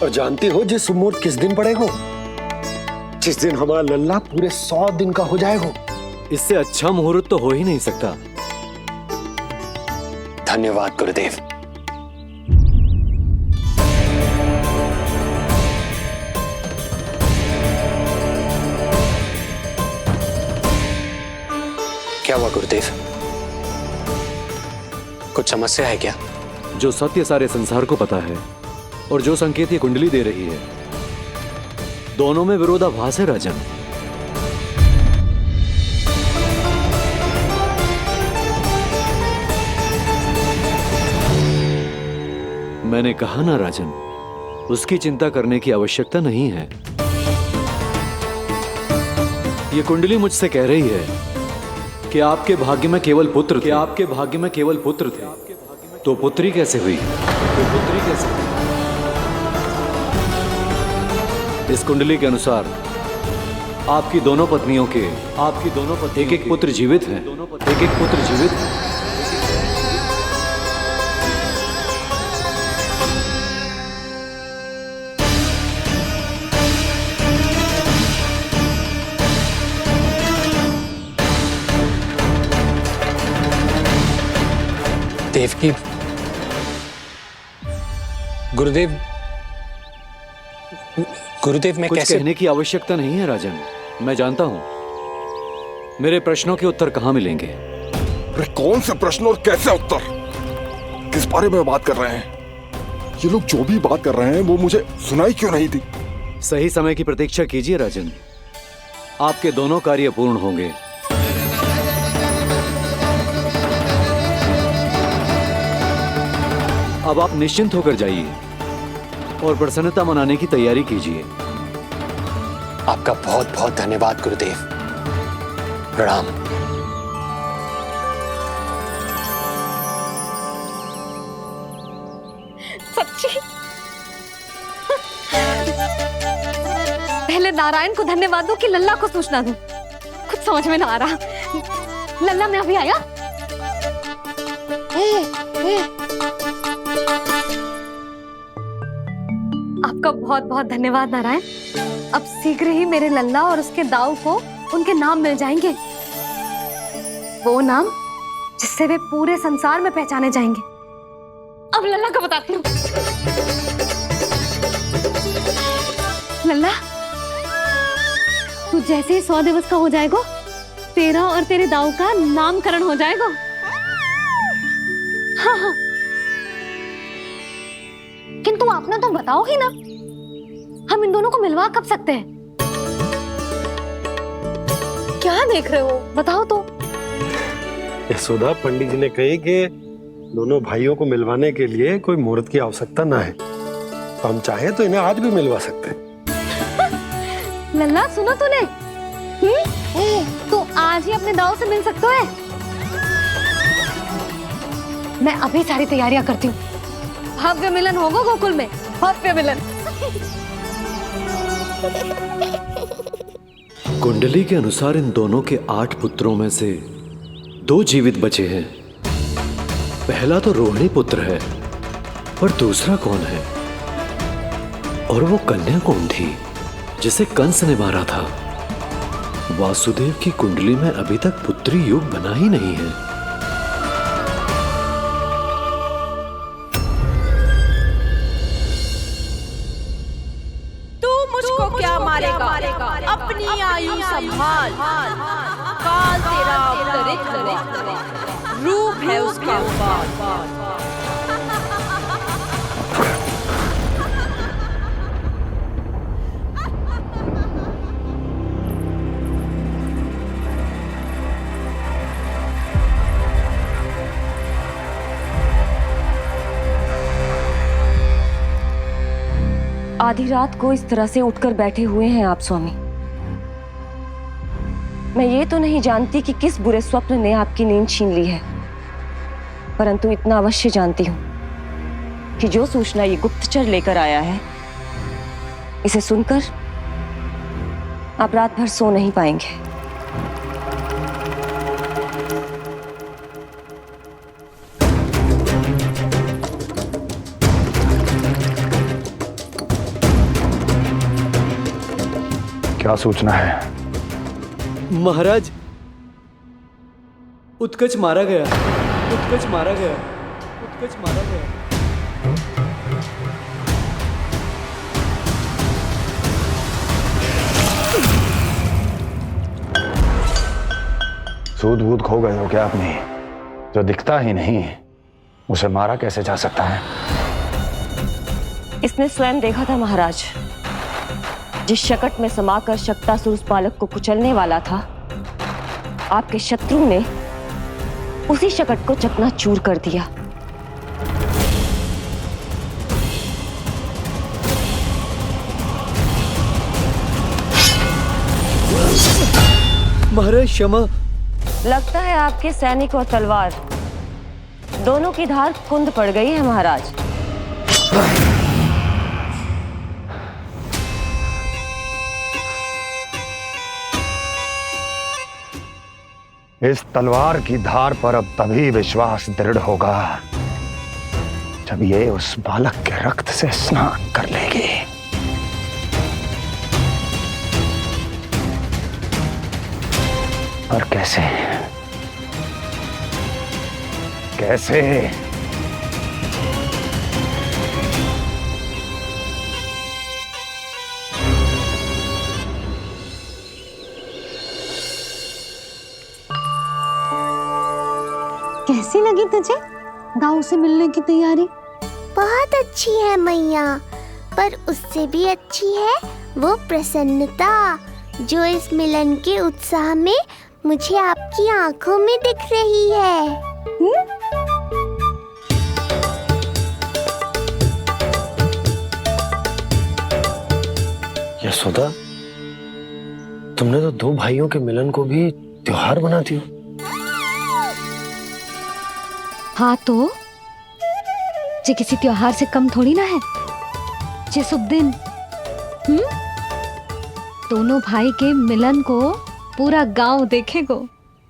और जानती हो जिस शुभ मुहूर्त किस दिन पड़ेगा? जिस दिन हमारा लल्ला पूरे 100 दिन का हो जाएगा। इससे अच्छा मुहूर्त तो हो ही नहीं सकता। धन्यवाद गुरुदेव। क्या हुआ गुरुदेव? कुछ समस्या है क्या? जो सत्य सारे संसार को पता है और जो संकेत ये कुंडली दे रही है, दोनों में विरोधाभास है राजन। मैंने कहा ना राजन, उसकी चिंता करने की आवश्यकता नहीं है। ये कुंडली मुझसे कह रही है कि आपके भाग्य में केवल पुत्र थे। आपके भाग्य में केवल पुत्र थे, तो पुत्री कैसे हुई? इस कुंडली के अनुसार आपकी दोनों पत्नियों के एक एक पुत्र जीवित हैं। देवकी, गुरुदेव मैं कुछ कैसे? कहने की आवश्यकता नहीं है राजन, मैं जानता हूं मेरे प्रश्नों के उत्तर कहां मिलेंगे। अरे कौन से प्रश्न और कैसे उत्तर? किस बारे में बात कर रहे हैं? ये लोग जो भी बात कर रहे हैं वो मुझे सुनाई क्यों नहीं दी? सही समय की प्रतीक्षा कीजिए राजन, आपके दोनों कार्य पूर्ण होंगे। अब आप निश्चिंत होकर जाइए और प्रसन्नता मनाने की तैयारी कीजिए। आपका बहुत बहुत धन्यवाद गुरुदेव। प्रणाम। सच्ची? पहले नारायण को धन्यवाद दूं कि लल्ला को सूचना दूं? कुछ समझ में ना आ रहा। लल्ला मैं अभी आया। आपका बहुत बहुत धन्यवाद नारायण। अब शीघ्र ही मेरे लल्ला और उसके दाऊ को उनके नाम मिल जाएंगे, वो नाम जिससे वे पूरे संसार में पहचाने जाएंगे। अब लल्ला को बताती हूँ। लल्ला, तू जैसे ही 100 दिवस का हो जाएगा, तेरा और तेरे दाऊ का नामकरण हो जाएगा। हाँ हाँ, किंतु आपने तो बताओ ही ना, हम इन दोनों को मिलवा कब सकते हैं? क्या देख रहे हो, बताओ तो। यशोदा, पंडित जी ने कही कि दोनों भाइयों को मिलवाने के लिए कोई मुहूर्त की आवश्यकता ना है, तो हम चाहे तो इन्हें आज भी मिलवा सकते हैं। लल्ला सुनो तूने, तू आज ही अपने दाऊ से मिल सकते है। मैं अभी सारी तैयारियां करती हूँ। भव्य मिलन होगा गोकुल में, भव्य मिलन। कुंडली के अनुसार इन दोनों के 8 पुत्रों में से 2 जीवित बचे हैं। पहला तो रोहिणी पुत्र है, पर दूसरा कौन है? और वो कन्या कौन थी जिसे कंस ने मारा था? वासुदेव की कुंडली में अभी तक पुत्री योग बना ही नहीं है। तू मुझको क्या मारेगा? अपनी आयु संभाल। काल तेरा अवतरित रूप है उसका। आधी रात को इस तरह से उठकर बैठे हुए हैं आप स्वामी। मैं ये तो नहीं जानती कि किस बुरे स्वप्न ने आपकी नींद छीन ली है, परंतु इतना अवश्य जानती हूँ कि जो सूचना ये गुप्तचर लेकर आया है, इसे सुनकर आप रात भर सो नहीं पाएंगे। क्या सूचना है? महाराज, उत्कच मारा गया, उत्कच मारा गया, उत्कच मारा गया। सूद वूद खो गए हो क्या अपनी? जो दिखता ही नहीं उसे मारा कैसे जा सकता है? इसने स्वयं देखा था महाराज। जिस शकट में समाकर शक्तासुर उस बालक को कुचलने वाला था, आपके शत्रु ने उसी शकट को चकनाचूर कर दिया। महाराज क्षमा। लगता है आपके सैनिक और तलवार दोनों की धार कुंद पड़ गई है महाराज। इस तलवार की धार पर अब तभी विश्वास दृढ़ होगा जब ये उस बालक के रक्त से स्नान कर लेगी। और कैसे? कैसे? कैसी लगी तुझे दाऊ से मिलने की तैयारी? बहुत अच्छी है मैया, पर उससे भी अच्छी है वो प्रसन्नता जो इस मिलन के उत्साह में मुझे आपकी आंखों में दिख रही है। यशोदा, तुमने तो 2 भाइयों के मिलन को भी त्योहार बना दिया। हाँ तो जे किसी त्योहार से कम थोड़ी ना है। जे शुभ दिन दोनों भाई के मिलन को पूरा गांव देखेगो।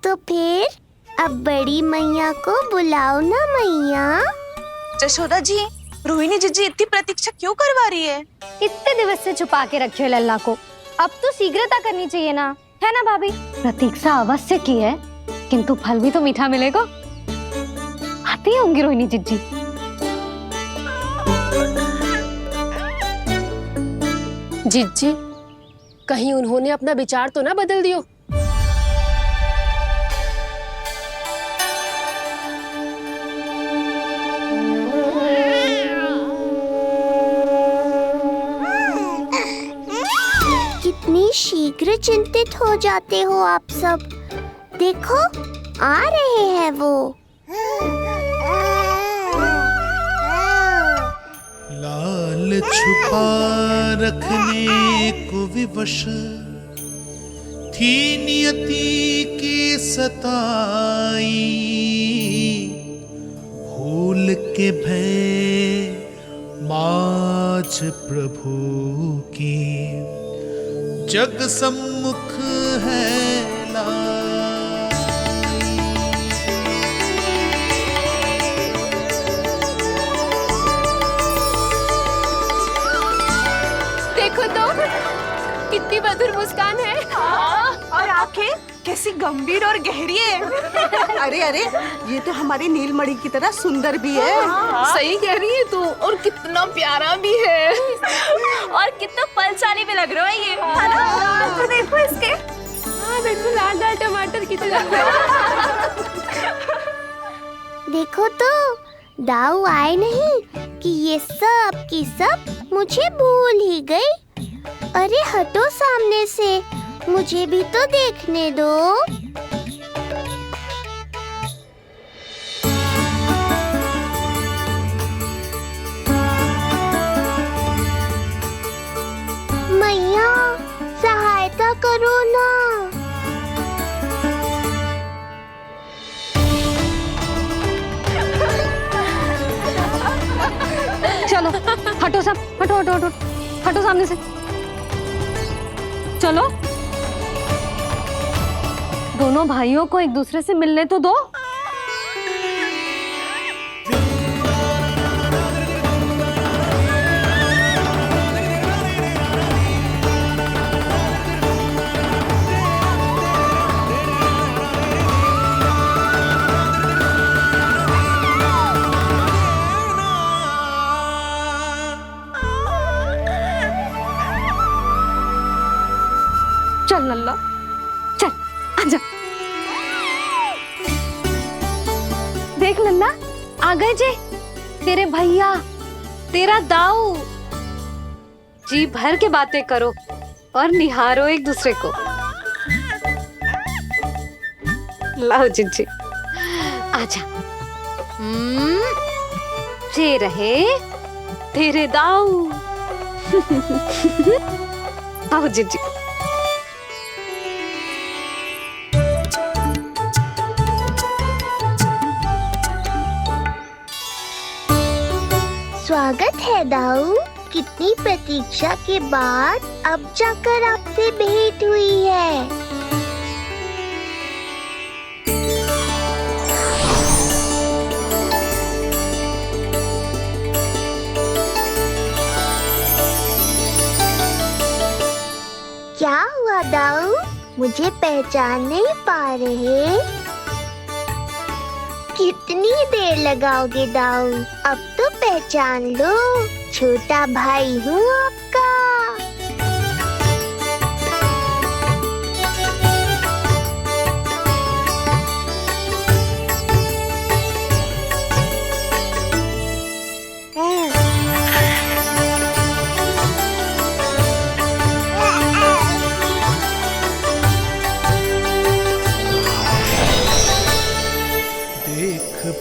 तो फिर अब बड़ी मैया को बुलाओ ना मैया। यशोदा जी, रोहिणी जीजी इतनी प्रतीक्षा क्यों करवा रही है? इतने दिवस से छुपा के रखे हो लल्ला को, अब तो शीघ्रता करनी चाहिए ना, है ना भाभी? प्रतीक्षा अवश्य की है, किंतु फल भी तो मीठा मिलेगा। आती होंगी रोहिणी जीजी। जीजी, कहीं उन्होंने अपना विचार तो ना बदल दियो? कितनी शीघ्र चिंतित हो जाते हो आप सब। देखो आ रहे हैं वो। लाल छुपा रखने को विवश थी नियति की सताई, भूल के भय माज प्रभु की जग सम्मुख है देखो तो कितनी मधुर मुस्कान है। और आंखें कैसी गंभीर और गहरी है। अरे अरे, ये तो हमारी नीलमणि की तरह सुंदर भी है। सही कह रही है तू, और कितना प्यारा भी है। और कितना बलशाली भी लग रहा है ये, है ना? तो देखो इसके, हाँ देखो लाल लाल टमाटर की तरह। देखो तो दाऊ आए नहीं कि ये सब की सब मुझे भूल ही गई। अरे हटो सामने से, मुझे भी तो देखने दो। मैया सहायता करो ना। चलो हटो सब, हटो हटो हटो हटो सामने से। चलो दोनों भाइयों को एक दूसरे से मिलने तो दो। चल नल्ला, चल आजा। देख नन्ना, आ गए जे तेरे भैया, तेरा दाऊ। जी भर के बातें करो और निहारो एक दूसरे को। लाओ जिज्जी, आजा। ये रहे तेरे दाऊ। आओ जिज्जी। स्वागत है दाऊ। कितनी प्रतीक्षा के बाद अब जाकर आपसे भेंट हुई है। क्या हुआ दाऊ, मुझे पहचान नहीं पा रहे? कितनी देर लगाओगे दाऊ? अब तो पहचान लो, छोटा भाई हूँ आपका।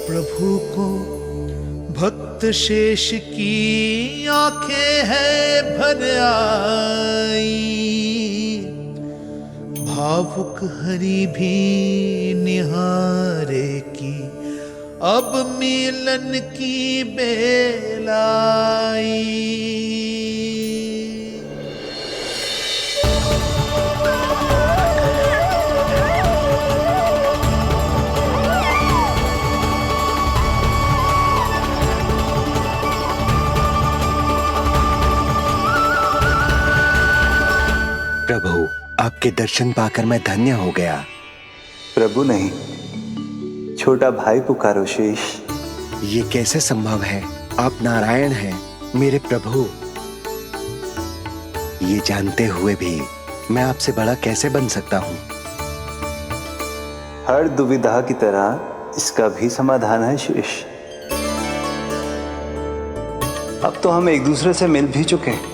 प्रभु को भक्त शेष की आंखें है भर आई, भावुक हरि भी निहारे की अब मिलन की बेलाई। प्रभु, आपके दर्शन पाकर मैं धन्य हो गया। प्रभु नहीं, छोटा भाई पुकारो शेष। ये कैसे संभव है? आप नारायण हैं, मेरे प्रभु। ये जानते हुए भी मैं आपसे बड़ा कैसे बन सकता हूँ? हर दुविधा की तरह इसका भी समाधान है शेष। अब तो हम एक दूसरे से मिल भी चुके हैं।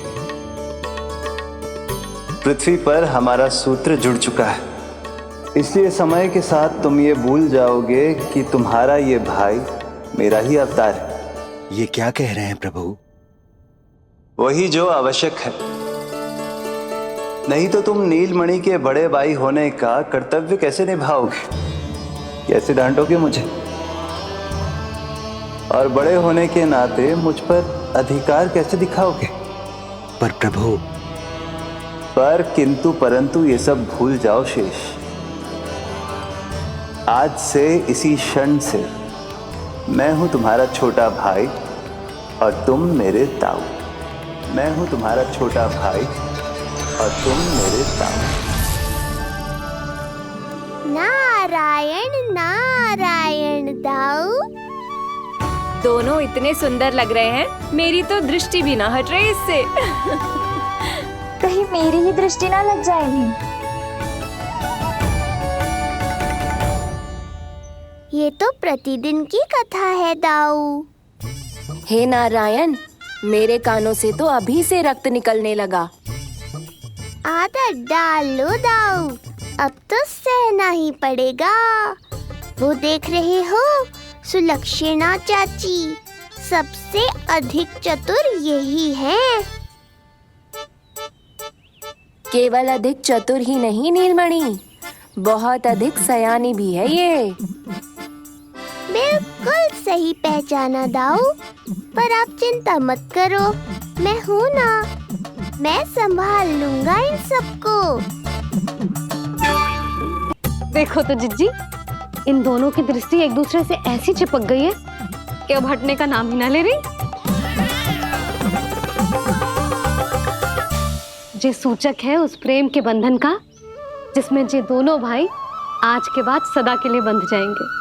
पृथ्वी पर हमारा सूत्र जुड़ चुका है, इसलिए समय के साथ तुम ये भूल जाओगे कि तुम्हारा ये भाई मेरा ही अवतार है। ये क्या कह रहे हैं प्रभु? वही जो आवश्यक है। नहीं तो तुम नीलमणि के बड़े भाई होने का कर्तव्य कैसे निभाओगे? कैसे डांटोगे मुझे? और बड़े होने के नाते मुझ पर अधिकार कैसे दिखाओगे? पर प्रभु, पर किंतु परंतु ये सब भूल जाओ शेष। आज से इसी क्षण से मैं हूं तुम्हारा छोटा भाई और तुम मेरे ताऊ। मैं हूं तुम्हारा छोटा भाई और तुम मेरे ताऊ। नारायण नारायण दाऊ। दोनों इतने सुंदर लग रहे हैं, मेरी तो दृष्टि भी ना हट रही इससे। कहीं मेरी ही दृष्टि ना लग जाए नहीं। ये तो प्रतिदिन की कथा है दाऊ। हे नारायण, मेरे कानों से तो अभी से रक्त निकलने लगा। आदत डाल लो दाऊ, अब तो सहना ही पड़ेगा। वो देख रहे हो, सुलक्षणा चाची सबसे अधिक चतुर यही है। केवल अधिक चतुर ही नहीं नीलमणि, बहुत अधिक सयानी भी है ये। बिल्कुल सही पहचाना दाऊ, पर आप चिंता मत करो, मैं हूँ ना, मैं संभाल लूंगा इन सबको। देखो तो जिज्जी, इन दोनों की दृष्टि एक दूसरे से ऐसी चिपक गई है कि अब हटने का नाम ही ना ले रही। जे सूचक है उस प्रेम के बंधन का, जिसमें जे दोनों भाई आज के बाद सदा के लिए बंध जाएंगे।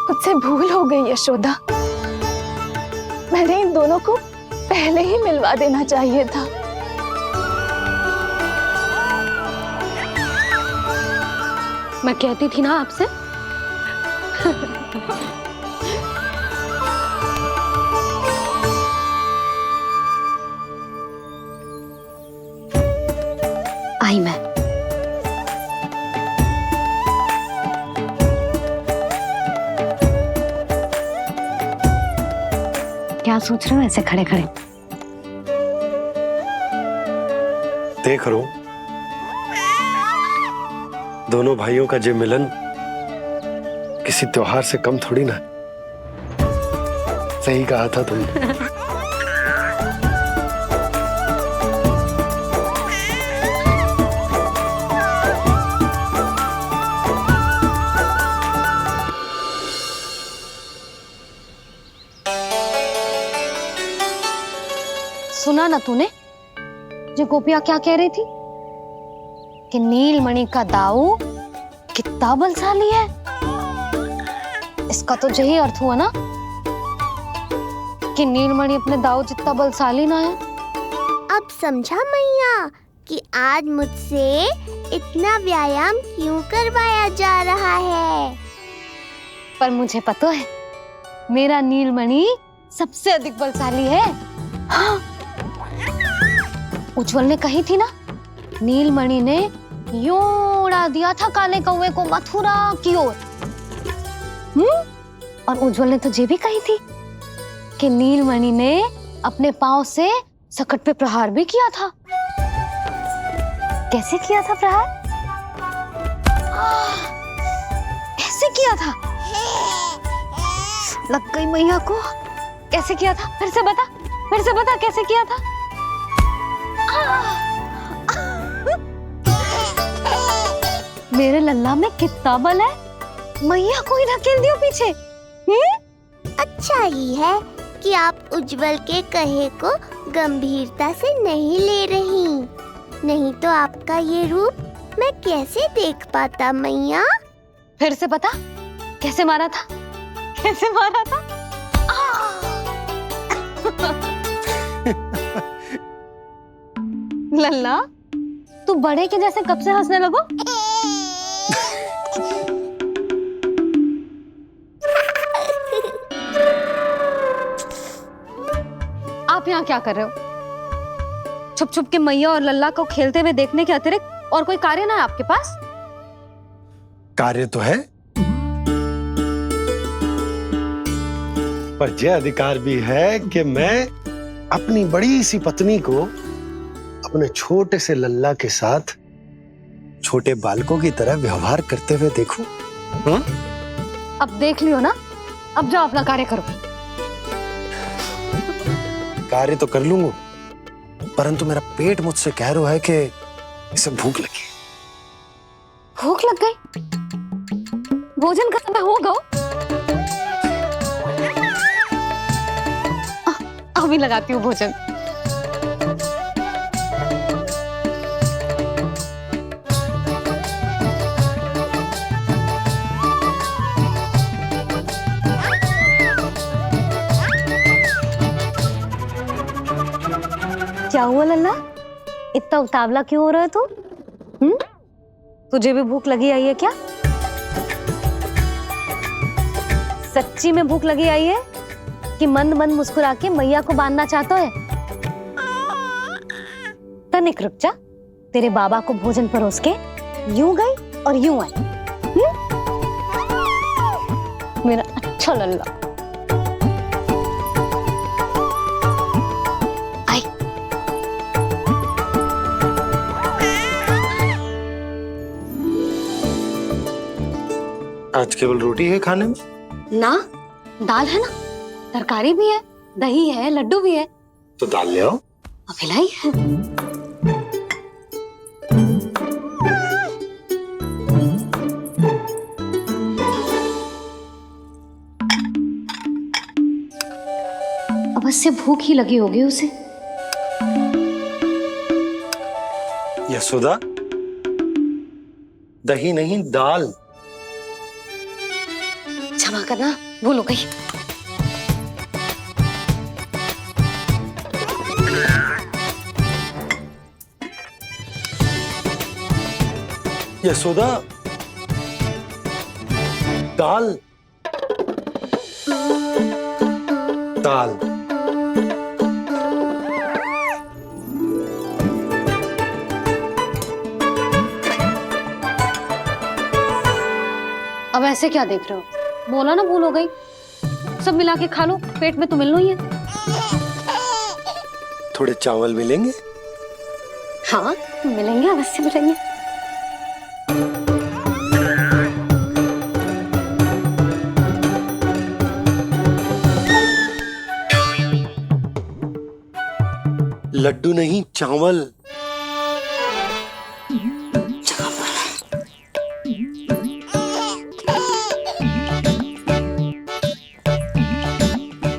मुझसे भूल हो गई यशोदा, मैंने इन दोनों को पहले ही मिलवा देना चाहिए था। मैं कहती थी ना आपसे। आई मैं। क्या सोच रहे हो ऐसे खड़े खड़े? देख रहा हूं दोनों भाइयों का जे मिलन किसी त्योहार से कम थोड़ी ना। सही कहा था तुमने। सुना ना तूने जो गोपिया क्या कह रही थी कि नीलमणि का दाऊ कितना बलशाली है। इसका तो यही अर्थ हुआ ना कि नीलमणि अपने दाऊ जितना बलशाली ना है। अब समझा मैया कि आज मुझसे इतना व्यायाम क्यों करवाया जा रहा है। पर मुझे पता है मेरा नीलमणि सबसे अधिक बलशाली है। हाँ। उज्जवल ने कही थी ना, नीलमणि ने यूं उड़ा दिया था काले कौवे को मथुरा की ओर। और उज्जवल ने तो ये भी कही थी कि नीलमणि ने अपने पांव से सकट पे प्रहार भी किया था। कैसे किया था प्रहार? ऐसे किया था। लग गई मैया को। कैसे किया था? फिर से बता कैसे किया था? मेरे लल्ला में कितना बल है। मैया को ही धकेल दियो पीछे। अच्छा ही है कि आप उज्जवल के कहे को गंभीरता से नहीं ले रही, नहीं तो आपका ये रूप मैं कैसे देख पाता मैया। फिर से बता कैसे मारा था? कैसे मारा था? लल्ला तू बड़े के जैसे कब से हंसने लगो? आप यहाँ क्या कर रहे हो? छुप छुप के मैया और लल्ला को खेलते हुए देखने के अतिरिक्त और कोई कार्य ना है आपके पास? कार्य तो है, पर यह अधिकार भी है कि मैं अपनी बड़ी सी पत्नी को अपने छोटे से लल्ला के साथ छोटे बालकों की तरह व्यवहार करते हुए देखूं। हाँ? अब देख लियो ना, अब जाओ अपना कार्य करो। कार्य तो कर लूंगा, परंतु मेरा पेट मुझसे कह रहा है कि इसे भूख लगी। भूख लग गई? भोजन का समय होगा। अभी लगाती हूँ भोजन। क्या हुआ लल्ला, इतना उतावला क्यों हो रहा है तू? तुझे भी भूख लगी आई है क्या? सच्ची में भूख लगी आई है कि मंद मंद मुस्कुरा के मैया को बांधना चाहता है? तनिक रुक जा, तेरे बाबा को भोजन परोस के यूं गई और यूं आई। मेरा अच्छा लल्ला। आज केवल रोटी है खाने में? ना, दाल है ना, तरकारी भी है, दही है, लड्डू भी है। तो दाल ले आओ। अभी लाई है। अवश्य भूख ही लगी होगी उसे। यशोदा, दही नहीं दाल। क्षमा करना, भूल हो गई। यशोदा, दाल दाल। अब ऐसे क्या देख रहे हो? बोला ना भूल हो गई। सब मिला के खा लो, पेट में तो मिलना ही है। थोड़े चावल मिलेंगे? हाँ मिलेंगे, अवश्य मिलेंगे। लड्डू नहीं, चावल।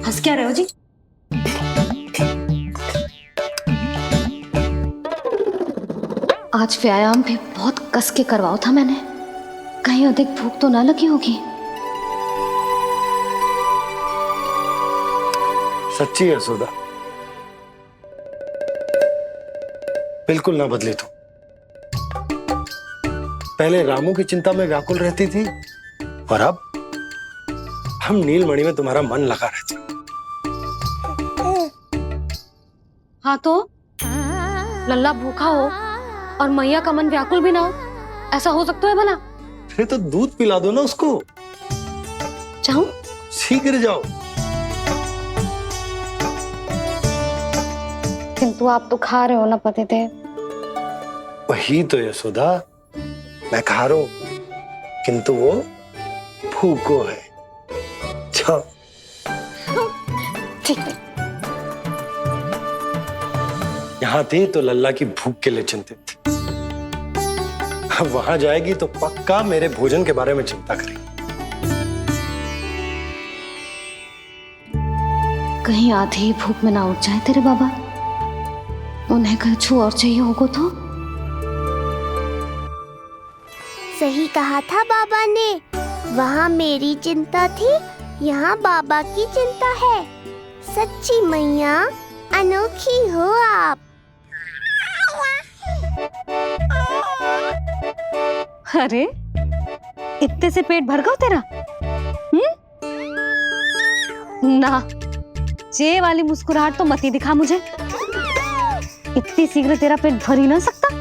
हंस क्या रहे हो जी? आज व्यायाम भी बहुत कस के करवाओ था मैंने, कहीं अधिक भूख तो ना लगी होगी। सच्ची है सोदा, बिल्कुल ना बदले तू। पहले रामू की चिंता में व्याकुल रहती थी और अब हम नीलमणि में तुम्हारा मन लगा रहता। हाँ तो लल्ला भूखा हो और मैया का मन व्याकुल भी ना हो, ऐसा हो सकता है भला? फिर तो दूध पिला दो ना उसको। जाऊं? शीघ्र जाओ। किंतु आप तो खा रहे हो ना पतिदेव। वही तो यशोदा, मैं खा रहा हूं, किंतु वो भूखो है। जाओ। ठीक है। यहाँ थी तो लल्ला की भूख के लिए चिंतित थी, अब वहां जाएगी तो पक्का मेरे भोजन के बारे में चिंता करेगी। कहीं आधे ही भूख में ना उठ जाए तेरे बाबा, उन्हें कुछ और चाहिए होगा तो? सही कहा था बाबा ने, वहाँ मेरी चिंता थी, यहाँ बाबा की चिंता है। सच्ची मैया, अनोखी हो आप। अरे इतने से पेट भर गया तेरा? ना, ये वाली मुस्कुराहट तो मत ही दिखा मुझे। इतनी शीघ्र तेरा पेट भर ही ना सकता।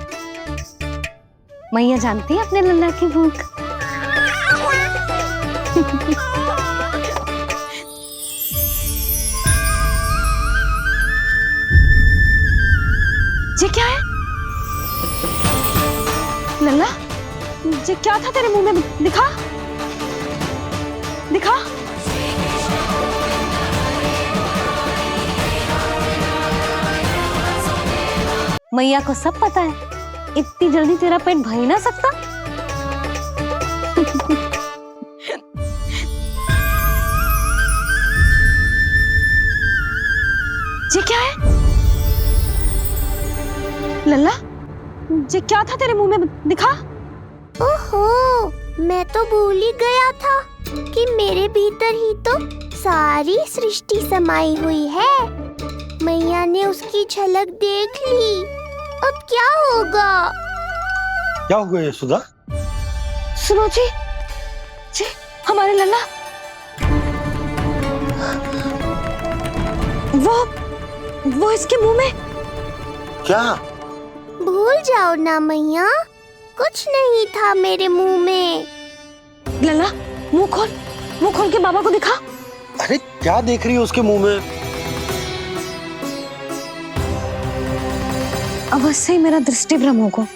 मैया जानती है अपने लल्ला की भूख। ये क्या है? लल्ला, ये क्या था तेरे मुंह में? दिखा दिखा। मैया को सब पता है, इतनी जल्दी तेरा पेट भर ही ना सकता। ये क्या है? लल्ला, ये क्या था तेरे मुंह में? दिखा। ओहो, मैं तो भूल ही गया था कि मेरे भीतर ही तो सारी सृष्टि समाई हुई है। मैया ने उसकी झलक देख ली, अब क्या होगा? क्या हुआ यशोदा? सुनो जी, हमारे लल्ला वो इसके मुंह में। क्या? भूल जाओ ना मैया, कुछ नहीं था मेरे मुंह में। लल्ला, मुंह खोल के बाबा को दिखा। अरे क्या देख रही है उसके मुंह में? अवश्य ही मेरा दृष्टि भ्रम होगा,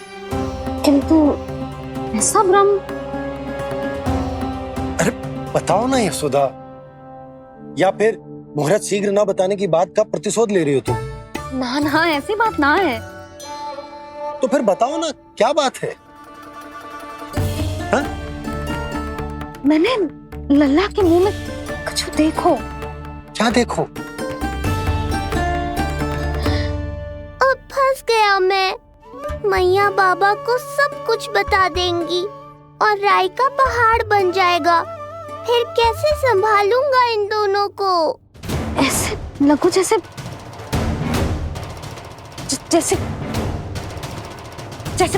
किंतु ऐसा भ्रम। अरे बताओ ना यशोदा, या फिर मुहूर्त शीघ्र ना बताने की बात का प्रतिशोध ले रही हो तुम? ना, ऐसी बात ना है। तो फिर बताओ ना, क्या बात है? हा? मैंने लल्ला के मुंह में कुछ देखो। क्या देखो? अब फंस गया मैं। मैया बाबा को सब कुछ बता देंगी और राय का पहाड़ बन जाएगा। फिर कैसे संभालूंगा इन दोनों को? ऐसे लगो जैसे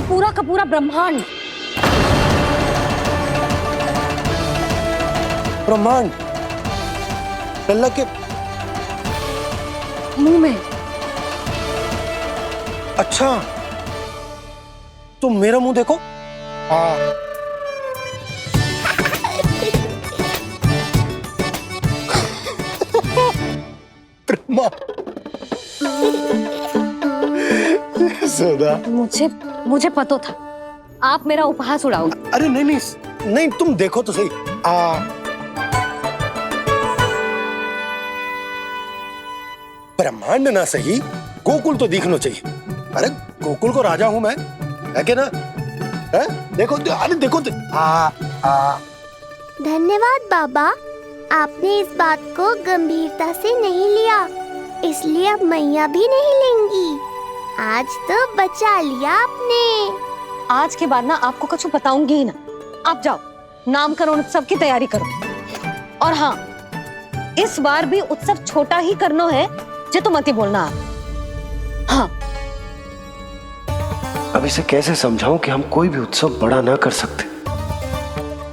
पूरा का पूरा ब्रह्मांड लल्ला के मुंह में। अच्छा, तुम मेरा मुंह देखो। यशोदा, मुझे पता था आप मेरा उपहास उड़ाओगे। अरे नहीं, तुम देखो तो सही। ब्रह्मांड ना सही, गोकुल तो दिखना चाहिए। अरे गोकुल को राजा हूं मैं, है कि ना? है? देखो, अरे देखो। धन्यवाद बाबा, आपने इस बात को गंभीरता से नहीं लिया, इसलिए अब मैया भी नहीं लेंगी। आज तो बचा लिया आपने। आज के बाद ना आपको कुछ बताऊंगी ही ना। आप जाओ, नामकरण उत्सव की तैयारी करो। और हाँ, इस बार भी उत्सव छोटा ही करना है, जो तो मत ही बोलना आप। हाँ। अब इसे कैसे समझाऊं कि हम कोई भी उत्सव बड़ा ना कर सकते?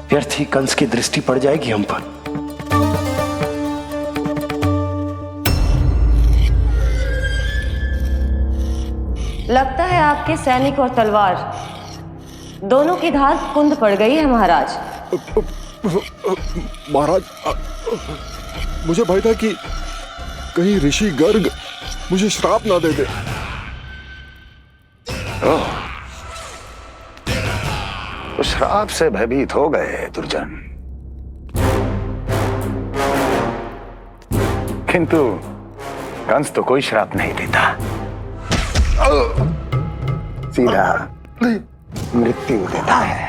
व्यर्थ ही कंस की दृष्टि पड़ जाएगी हम पर। लगता है आपके सैनिक और तलवार दोनों की धार कुंद पड़ गई है महाराज। महाराज, मुझे भय था कि कहीं ऋषि गर्ग मुझे श्राप ना दे दे। तो श्राप से भयभीत हो गए दुर्जन, किंतु कंस तो कोई श्राप नहीं देता, सीधा मृत्यु देता है।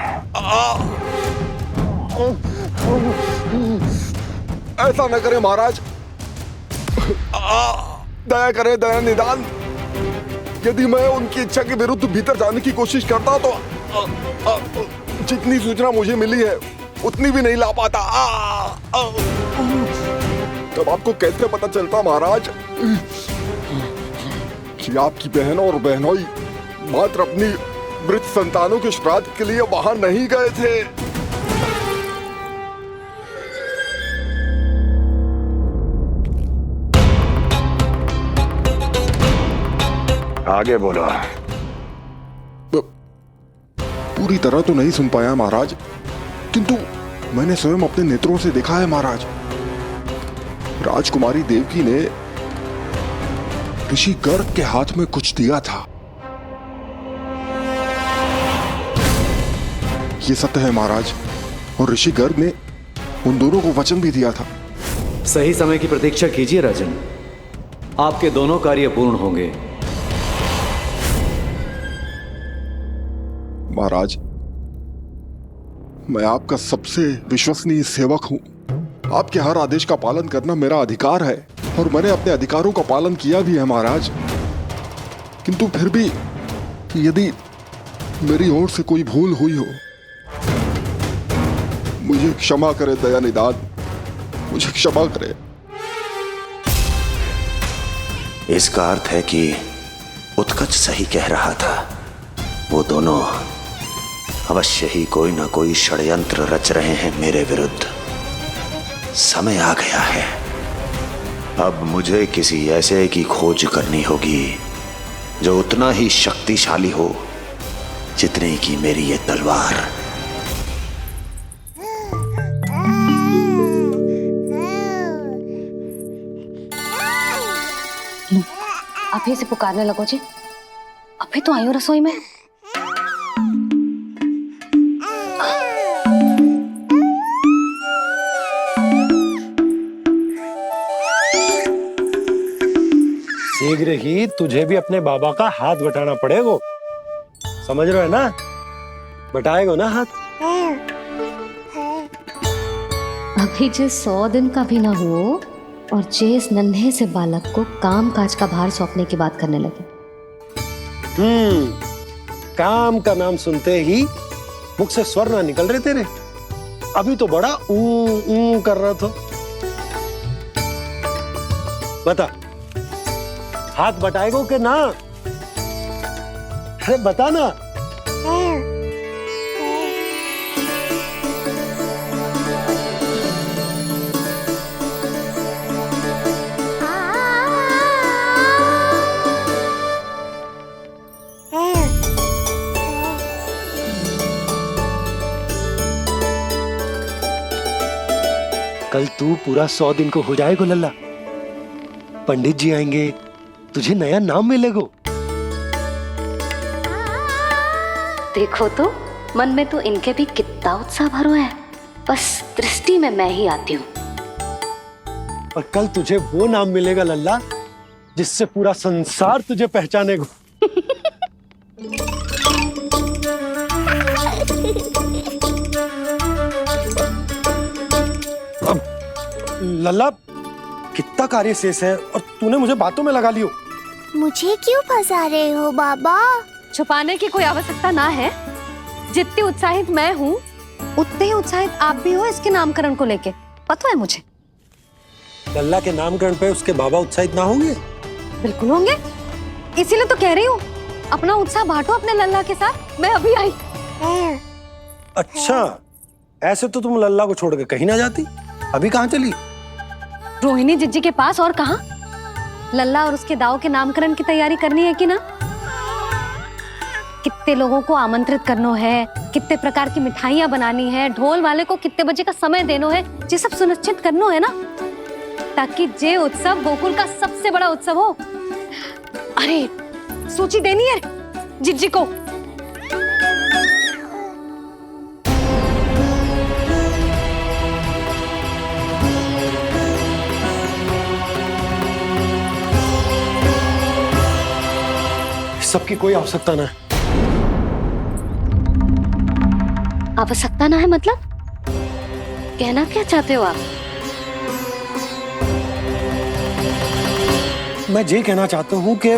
ऐसा न करे महाराज, दया करे, दया निदान। यदि मैं उनकी इच्छा के विरुद्ध भीतर जाने की कोशिश करता तो जितनी सूचना मुझे मिली है उतनी भी नहीं ला पाता। तब आपको कैसे पता चलता महाराज कि आपकी बहन और बहनोई मात्र अपनी मृत संतानों के श्राद्ध के लिए वहां नहीं गए थे? आगे बोलो। पूरी तरह तो नहीं सुन पाया महाराज, किंतु मैंने स्वयं अपने नेत्रों से देखा है महाराज। राजकुमारी देवकी ने ऋषि गर्ग के हाथ में कुछ दिया था ये सत्य है महाराज, और ऋषि गर्ग ने उन दोनों को वचन भी दिया था। सही समय की प्रतीक्षा कीजिए राजन, आपके दोनों कार्य पूर्ण होंगे। महाराज, मैं आपका सबसे विश्वसनीय सेवक हूं। आपके हर आदेश का पालन करना मेरा अधिकार है, और मैंने अपने अधिकारों का पालन किया भी है महाराज। किंतु फिर भी यदि मेरी ओर से कोई भूल हुई हो, मुझे क्षमा करे दयानिधान, मुझे क्षमा करे। इसका अर्थ है कि उत्कच सही कह रहा था। वो दोनों अवश्य ही कोई ना कोई षड्यंत्र रच रहे हैं मेरे विरुद्ध। समय आ गया है, अब मुझे किसी ऐसे की खोज करनी होगी जो उतना ही शक्तिशाली हो जितने की मेरी ये तलवार। आप ही से पुकारने लगो जी, अभी तो आई हूँ रसोई में। शीघ्र ही तुझे भी अपने बाबा का हाथ बटाना पड़ेगा, समझ रहे हो ना? बटाएगा ना हाथ? अभी जे 100 दिन का भी ना हो और जे इस नन्हे से बालक को काम काज का भार सौंपने की बात करने लगे। काम का नाम सुनते ही मुख से स्वर ना निकल रहे तेरे। अभी तो बड़ा ऊ कर रहा था। बता, हाथ बटाएगो के ना? अरे बता ना। कल तू पूरा 100 दिन को हो जाएगा लल्ला। पंडित जी आएंगे, तुझे नया नाम मिलेगा। देखो तो मन में तो इनके भी कितना उत्साह भरो है, बस दृष्टि में मैं ही आती हूँ। और कल तुझे वो नाम मिलेगा लल्ला जिससे पूरा संसार तुझे पहचानेगा। अब लल्ला, कितना कार्य शेष है और तूने मुझे बातों में लगा लियो। मुझे क्यों फंसा रहे हो बाबा? छुपाने की कोई आवश्यकता ना है। जितनी उत्साहित मैं हूँ उतने ही उत्साहित आप भी हो इसके नामकरण को लेके, पता है मुझे। लल्ला के नामकरण पे उसके बाबा उत्साहित ना होंगे? बिल्कुल होंगे, इसीलिए तो कह रही हूँ अपना उत्साह बांटो अपने लल्ला के साथ। मैं अभी आई। अच्छा, ऐसे तो तुम लल्ला को छोड़ के कहीं ना जाती। अभी कहाँ चली? रोहिणी जिज्जी के पास, और कहाँ। लल्ला और उसके दाव के नामकरण की तैयारी करनी है कि ना? कितने लोगों को आमंत्रित करना है, कितने प्रकार की मिठाइयां बनानी है, ढोल वाले को कितने बजे का समय देना है, ये सब सुनिश्चित करना है ना, ताकि जे उत्सव गोकुल का सबसे बड़ा उत्सव हो। अरे सूची देनी है जिज्जी को। सबकी कोई आवश्यकता ना है। आवश्यकता ना है मतलब? कहना क्या चाहते हो आप? मैं ये कहना चाहता हूँ कि